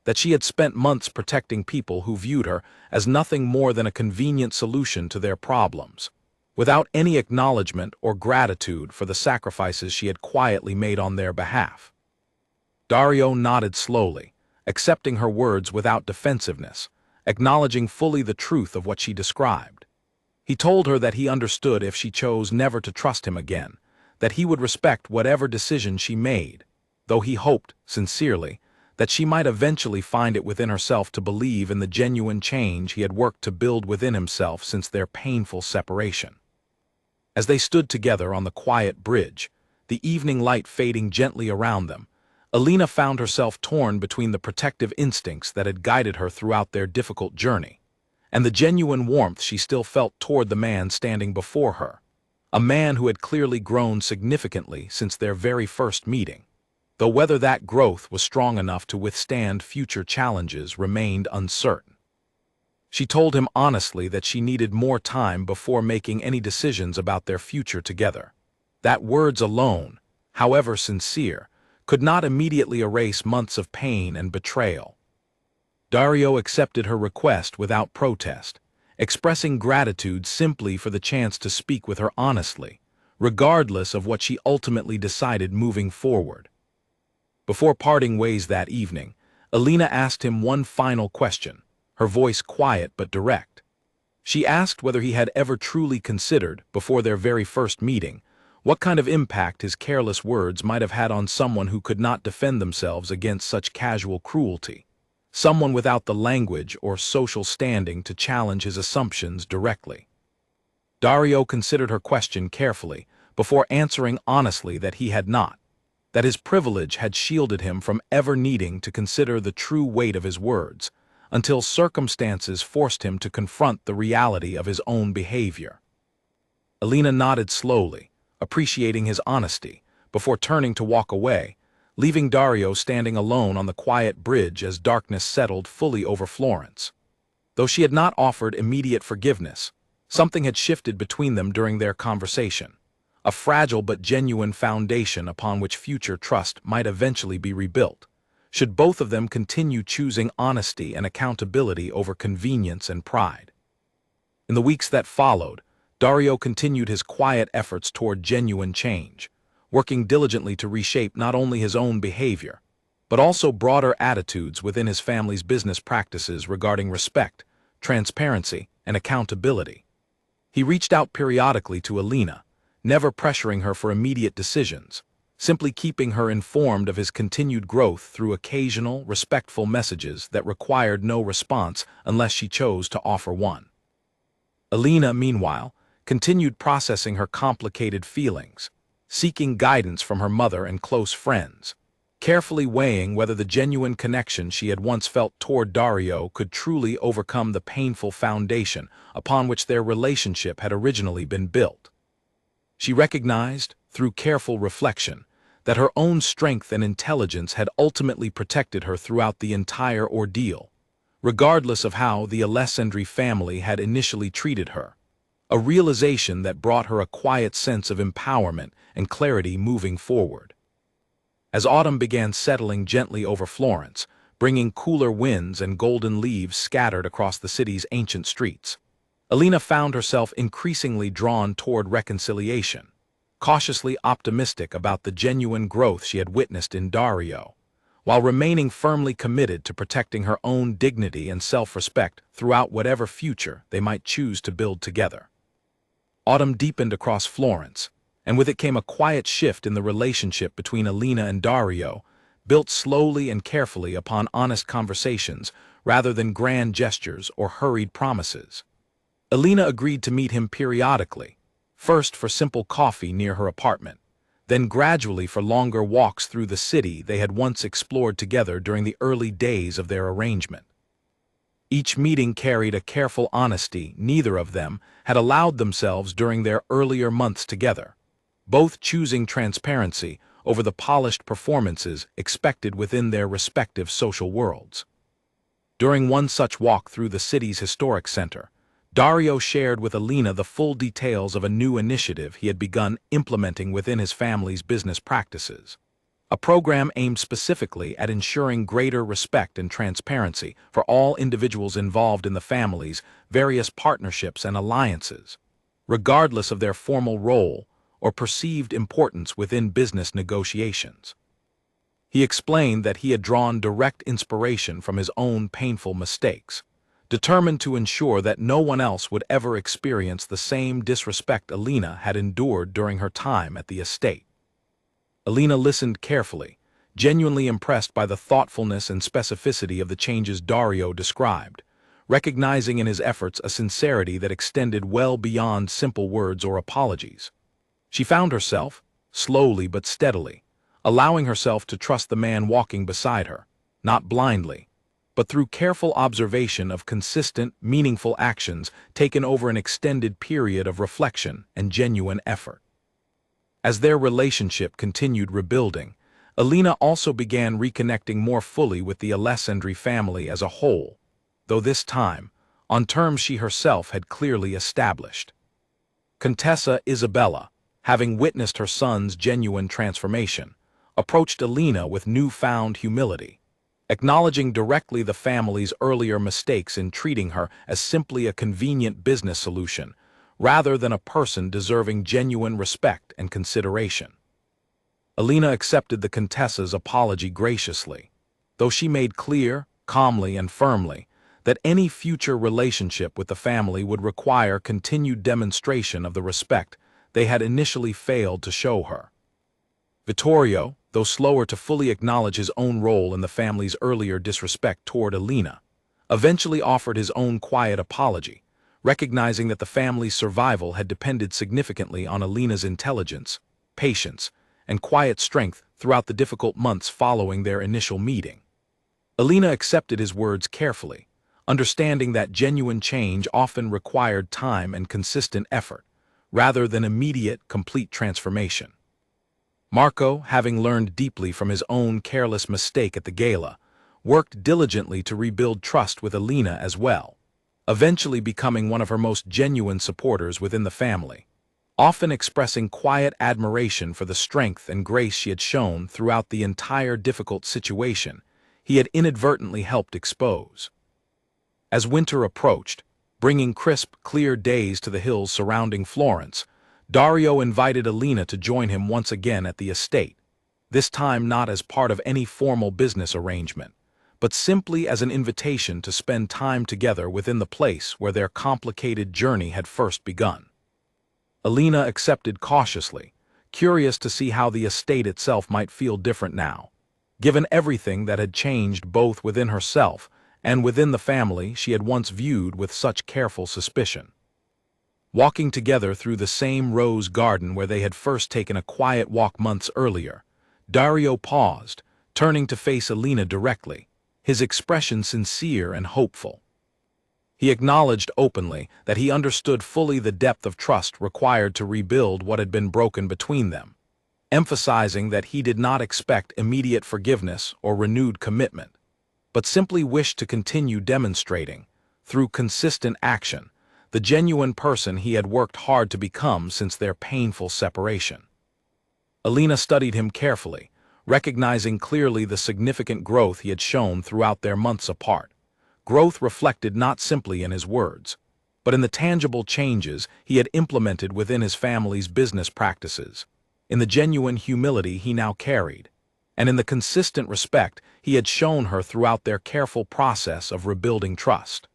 that she had spent months protecting people who viewed her as nothing more than a convenient solution to their problems, without any acknowledgement or gratitude for the sacrifices she had quietly made on their behalf. Dario nodded slowly, accepting her words without defensiveness, acknowledging fully the truth of what she described. He told her that he understood if she chose never to trust him again, that he would respect whatever decision she made, though he hoped, sincerely, that she might eventually find it within herself to believe in the genuine change he had worked to build within himself since their painful separation. As they stood together on the quiet bridge, the evening light fading gently around them, Alina found herself torn between the protective instincts that had guided her throughout their difficult journey, and the genuine warmth she still felt toward the man standing before her, a man who had clearly grown significantly since their very first meeting, though whether that growth was strong enough to withstand future challenges remained uncertain. She told him honestly that she needed more time before making any decisions about their future together. That words alone, however sincere, could not immediately erase months of pain and betrayal. Dario accepted her request without protest, expressing gratitude simply for the chance to speak with her honestly, regardless of what she ultimately decided moving forward. Before parting ways that evening, Alina asked him one final question, her voice quiet but direct. She asked whether he had ever truly considered, before their very first meeting, what kind of impact his careless words might have had on someone who could not defend themselves against such casual cruelty, someone without the language or social standing to challenge his assumptions directly. Dario considered her question carefully before answering honestly that he had not, that his privilege had shielded him from ever needing to consider the true weight of his words, until circumstances forced him to confront the reality of his own behavior. Alina nodded slowly, appreciating his honesty, before turning to walk away, leaving Dario standing alone on the quiet bridge as darkness settled fully over Florence. Though she had not offered immediate forgiveness, something had shifted between them during their conversation, a fragile but genuine foundation upon which future trust might eventually be rebuilt, should both of them continue choosing honesty and accountability over convenience and pride. In the weeks that followed, Dario continued his quiet efforts toward genuine change, working diligently to reshape not only his own behavior, but also broader attitudes within his family's business practices regarding respect, transparency, and accountability. He reached out periodically to Alina, never pressuring her for immediate decisions, simply keeping her informed of his continued growth through occasional, respectful messages that required no response unless she chose to offer one. Alina, meanwhile, continued processing her complicated feelings, seeking guidance from her mother and close friends, carefully weighing whether the genuine connection she had once felt toward Dario could truly overcome the painful foundation upon which their relationship had originally been built. She recognized, through careful reflection, that her own strength and intelligence had ultimately protected her throughout the entire ordeal, regardless of how the Alessandri family had initially treated her, a realization that brought her a quiet sense of empowerment and clarity moving forward. As autumn began settling gently over Florence, bringing cooler winds and golden leaves scattered across the city's ancient streets, Alina found herself increasingly drawn toward reconciliation, cautiously optimistic about the genuine growth she had witnessed in Dario, while remaining firmly committed to protecting her own dignity and self-respect throughout whatever future they might choose to build together. Autumn deepened across Florence, and with it came a quiet shift in the relationship between Alina and Dario, built slowly and carefully upon honest conversations rather than grand gestures or hurried promises. Alina agreed to meet him periodically, first for simple coffee near her apartment, then gradually for longer walks through the city they had once explored together during the early days of their arrangement. Each meeting carried a careful honesty neither of them had allowed themselves during their earlier months together, both choosing transparency over the polished performances expected within their respective social worlds. During one such walk through the city's historic center, Dario shared with Alina the full details of a new initiative he had begun implementing within his family's business practices, a program aimed specifically at ensuring greater respect and transparency for all individuals involved in the family's various partnerships and alliances, regardless of their formal role or perceived importance within business negotiations. He explained that he had drawn direct inspiration from his own painful mistakes, determined to ensure that no one else would ever experience the same disrespect Alina had endured during her time at the estate. Alina listened carefully, genuinely impressed by the thoughtfulness and specificity of the changes Dario described, recognizing in his efforts a sincerity that extended well beyond simple words or apologies. She found herself, slowly but steadily, allowing herself to trust the man walking beside her, not blindly, but through careful observation of consistent, meaningful actions taken over an extended period of reflection and genuine effort. As their relationship continued rebuilding, Alina also began reconnecting more fully with the Alessandri family as a whole, though this time, on terms she herself had clearly established. Contessa Isabella, having witnessed her son's genuine transformation, approached Alina with newfound humility, acknowledging directly the family's earlier mistakes in treating her as simply a convenient business solution, rather than a person deserving genuine respect and consideration. Alina accepted the Contessa's apology graciously, though she made clear, calmly and firmly, that any future relationship with the family would require continued demonstration of the respect they had initially failed to show her. Vittorio, though slower to fully acknowledge his own role in the family's earlier disrespect toward Alina, eventually offered his own quiet apology, recognizing that the family's survival had depended significantly on Alina's intelligence, patience, and quiet strength throughout the difficult months following their initial meeting. Alina accepted his words carefully, understanding that genuine change often required time and consistent effort, rather than immediate, complete transformation. Marco, having learned deeply from his own careless mistake at the gala, worked diligently to rebuild trust with Alina as well, eventually becoming one of her most genuine supporters within the family, often expressing quiet admiration for the strength and grace she had shown throughout the entire difficult situation he had inadvertently helped expose. As winter approached, bringing crisp, clear days to the hills surrounding Florence, Dario invited Alina to join him once again at the estate, this time not as part of any formal business arrangement, but simply as an invitation to spend time together within the place where their complicated journey had first begun. Alina accepted cautiously, curious to see how the estate itself might feel different now, given everything that had changed both within herself and within the family she had once viewed with such careful suspicion. Walking together through the same rose garden where they had first taken a quiet walk months earlier, Dario paused, turning to face Alina directly, his expression sincere and hopeful. He acknowledged openly that he understood fully the depth of trust required to rebuild what had been broken between them, emphasizing that he did not expect immediate forgiveness or renewed commitment, but simply wished to continue demonstrating, through consistent action, the genuine person he had worked hard to become since their painful separation. Alina studied him carefully, recognizing clearly the significant growth he had shown throughout their months apart. Growth reflected not simply in his words, but in the tangible changes he had implemented within his family's business practices, in the genuine humility he now carried, and in the consistent respect he had shown her throughout their careful process of rebuilding trust.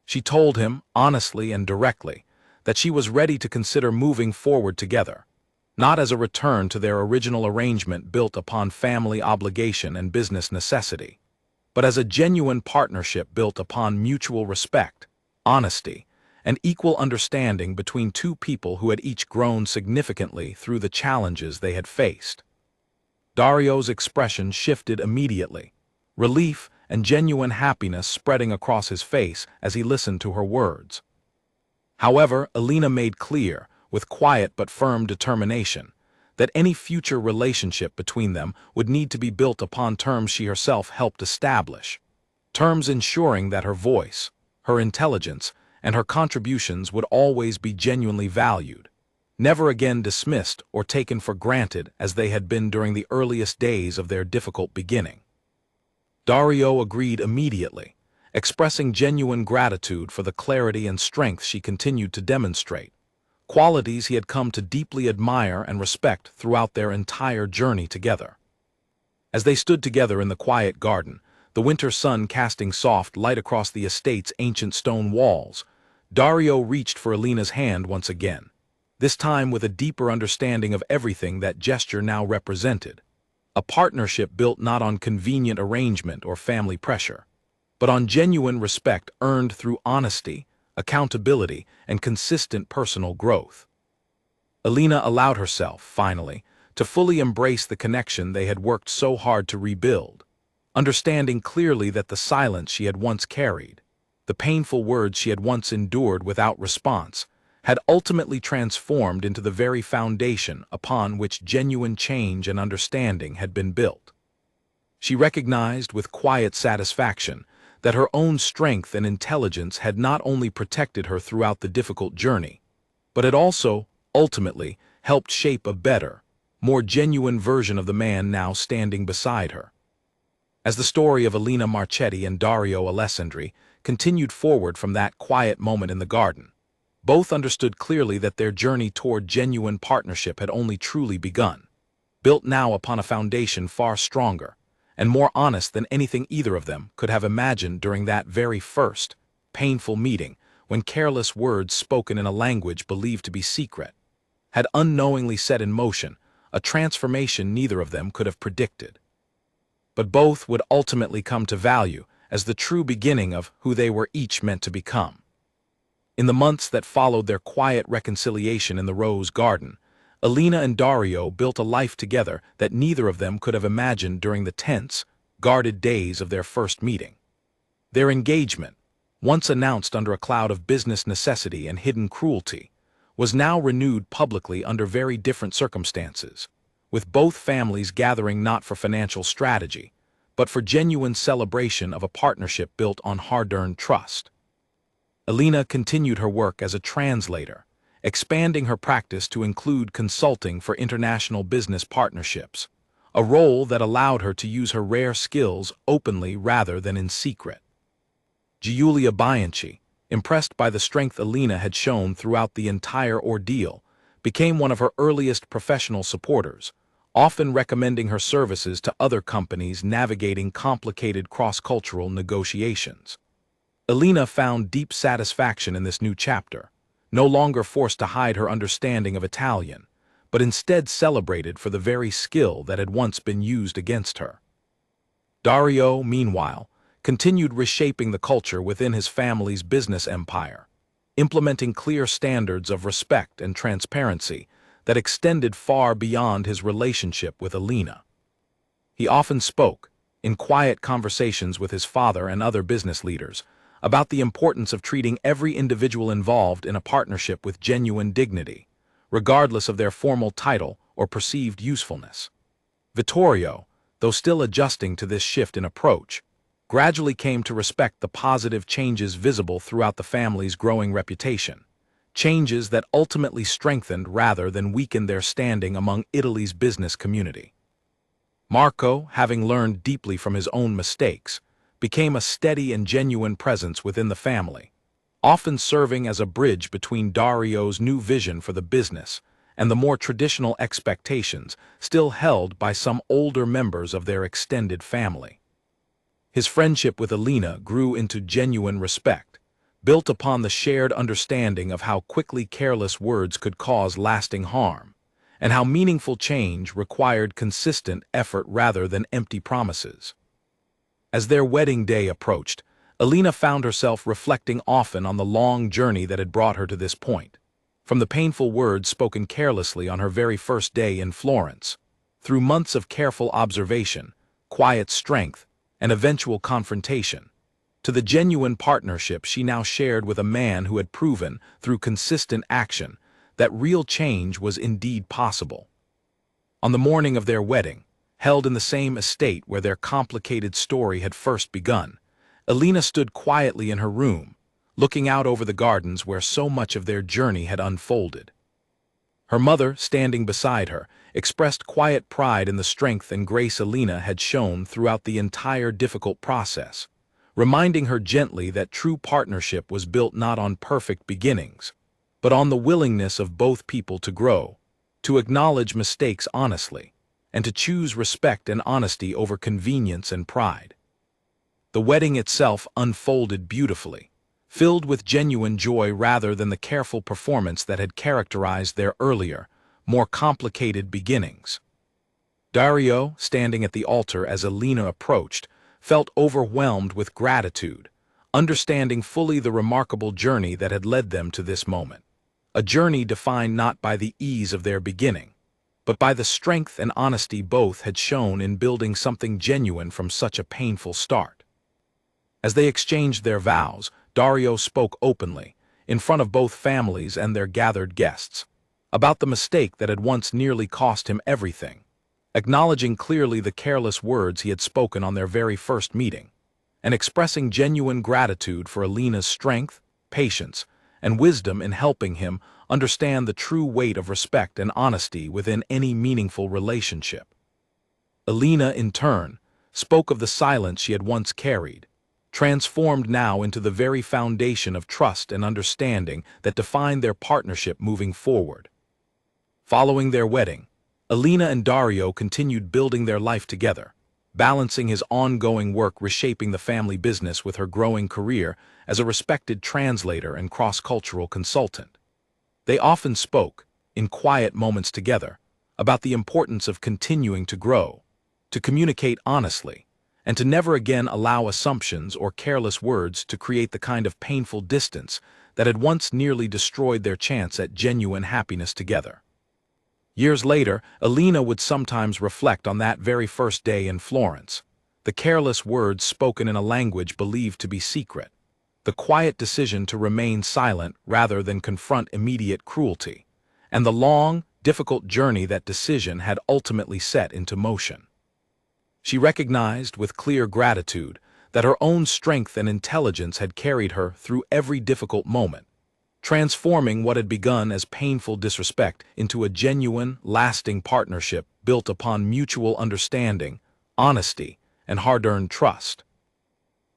She told him, honestly and directly, that she was ready to consider moving forward together, not as a return to their original arrangement built upon family obligation and business necessity, but as a genuine partnership built upon mutual respect, honesty, and equal understanding between two people who had each grown significantly through the challenges they had faced. Dario's expression shifted immediately, relief and genuine happiness spreading across his face as he listened to her words. However, Alina made clear, with quiet but firm determination, that any future relationship between them would need to be built upon terms she herself helped establish, terms ensuring that her voice, her intelligence, and her contributions would always be genuinely valued, never again dismissed or taken for granted as they had been during the earliest days of their difficult beginning. Dario agreed immediately, expressing genuine gratitude for the clarity and strength she continued to demonstrate, qualities he had come to deeply admire and respect throughout their entire journey together. As they stood together in the quiet garden, the winter sun casting soft light across the estate's ancient stone walls, Dario reached for Alina's hand once again, this time with a deeper understanding of everything that gesture now represented. A partnership built not on convenient arrangement or family pressure, but on genuine respect earned through honesty, accountability, and consistent personal growth. Alina allowed herself, finally, to fully embrace the connection they had worked so hard to rebuild, understanding clearly that the silence she had once carried, the painful words she had once endured without response, had ultimately transformed into the very foundation upon which genuine change and understanding had been built. She recognized with quiet satisfaction that her own strength and intelligence had not only protected her throughout the difficult journey, but had also, ultimately, helped shape a better, more genuine version of the man now standing beside her. As the story of Alina Marchetti and Dario Alessandri continued forward from that quiet moment in the garden, both understood clearly that their journey toward genuine partnership had only truly begun, built now upon a foundation far stronger and more honest than anything either of them could have imagined during that very first, painful meeting when careless words spoken in a language believed to be secret had unknowingly set in motion a transformation neither of them could have predicted. But both would ultimately come to value as the true beginning of who they were each meant to become. In the months that followed their quiet reconciliation in the Rose Garden, Alina and Dario built a life together that neither of them could have imagined during the tense, guarded days of their first meeting. Their engagement, once announced under a cloud of business necessity and hidden cruelty, was now renewed publicly under very different circumstances, with both families gathering not for financial strategy, but for genuine celebration of a partnership built on hard-earned trust. Alina continued her work as a translator, expanding her practice to include consulting for international business partnerships, a role that allowed her to use her rare skills openly rather than in secret. Giulia Bianchi, impressed by the strength Alina had shown throughout the entire ordeal, became one of her earliest professional supporters, often recommending her services to other companies navigating complicated cross-cultural negotiations. Alina found deep satisfaction in this new chapter, no longer forced to hide her understanding of Italian, but instead celebrated for the very skill that had once been used against her. Dario, meanwhile, continued reshaping the culture within his family's business empire, implementing clear standards of respect and transparency that extended far beyond his relationship with Alina. He often spoke, in quiet conversations with his father and other business leaders, about the importance of treating every individual involved in a partnership with genuine dignity, regardless of their formal title or perceived usefulness. Vittorio, though still adjusting to this shift in approach, gradually came to respect the positive changes visible throughout the family's growing reputation, changes that ultimately strengthened rather than weakened their standing among Italy's business community. Marco, having learned deeply from his own mistakes, became a steady and genuine presence within the family, often serving as a bridge between Dario's new vision for the business and the more traditional expectations still held by some older members of their extended family. His friendship with Alina grew into genuine respect, built upon the shared understanding of how quickly careless words could cause lasting harm, and how meaningful change required consistent effort rather than empty promises. As their wedding day approached, Alina found herself reflecting often on the long journey that had brought her to this point. From the painful words spoken carelessly on her very first day in Florence, through months of careful observation, quiet strength, and eventual confrontation, to the genuine partnership she now shared with a man who had proven, through consistent action, that real change was indeed possible. On the morning of their wedding, held in the same estate where their complicated story had first begun, Alina stood quietly in her room, looking out over the gardens where so much of their journey had unfolded. Her mother, standing beside her, expressed quiet pride in the strength and grace Alina had shown throughout the entire difficult process, reminding her gently that true partnership was built not on perfect beginnings, but on the willingness of both people to grow, to acknowledge mistakes honestly, and to choose respect and honesty over convenience and pride. The wedding itself unfolded beautifully, filled with genuine joy rather than the careful performance that had characterized their earlier, more complicated beginnings. Dario, standing at the altar as Alina approached, felt overwhelmed with gratitude, understanding fully the remarkable journey that had led them to this moment. A journey defined not by the ease of their beginning, but by the strength and honesty both had shown in building something genuine from such a painful start. As they exchanged their vows, Dario spoke openly, in front of both families and their gathered guests, about the mistake that had once nearly cost him everything, acknowledging clearly the careless words he had spoken on their very first meeting, and expressing genuine gratitude for Alina's strength, patience, and wisdom in helping him understand the true weight of respect and honesty within any meaningful relationship. Alina, in turn, spoke of the silence she had once carried, transformed now into the very foundation of trust and understanding that defined their partnership moving forward. Following their wedding, Alina and Dario continued building their life together, balancing his ongoing work reshaping the family business with her growing career as a respected translator and cross-cultural consultant. They often spoke, in quiet moments together, about the importance of continuing to grow, to communicate honestly, and to never again allow assumptions or careless words to create the kind of painful distance that had once nearly destroyed their chance at genuine happiness together. Years later, Alina would sometimes reflect on that very first day in Florence, the careless words spoken in a language believed to be secret, the quiet decision to remain silent rather than confront immediate cruelty, and the long, difficult journey that decision had ultimately set into motion. She recognized with clear gratitude that her own strength and intelligence had carried her through every difficult moment, transforming what had begun as painful disrespect into a genuine, lasting partnership built upon mutual understanding, honesty, and hard-earned trust.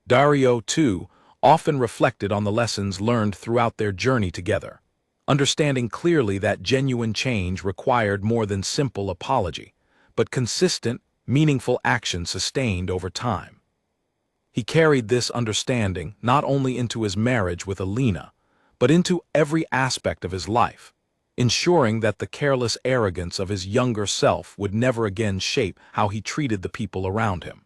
Dario, too, often reflected on the lessons learned throughout their journey together, understanding clearly that genuine change required more than simple apology, but consistent, meaningful action sustained over time. He carried this understanding not only into his marriage with Alina, but into every aspect of his life, ensuring that the careless arrogance of his younger self would never again shape how he treated the people around him.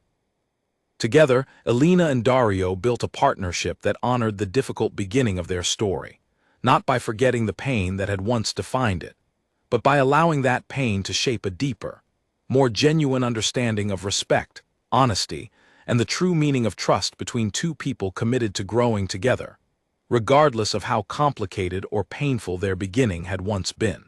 Together, Alina and Dario built a partnership that honored the difficult beginning of their story, not by forgetting the pain that had once defined it, but by allowing that pain to shape a deeper, more genuine understanding of respect, honesty, and the true meaning of trust between two people committed to growing together, regardless of how complicated or painful their beginning had once been.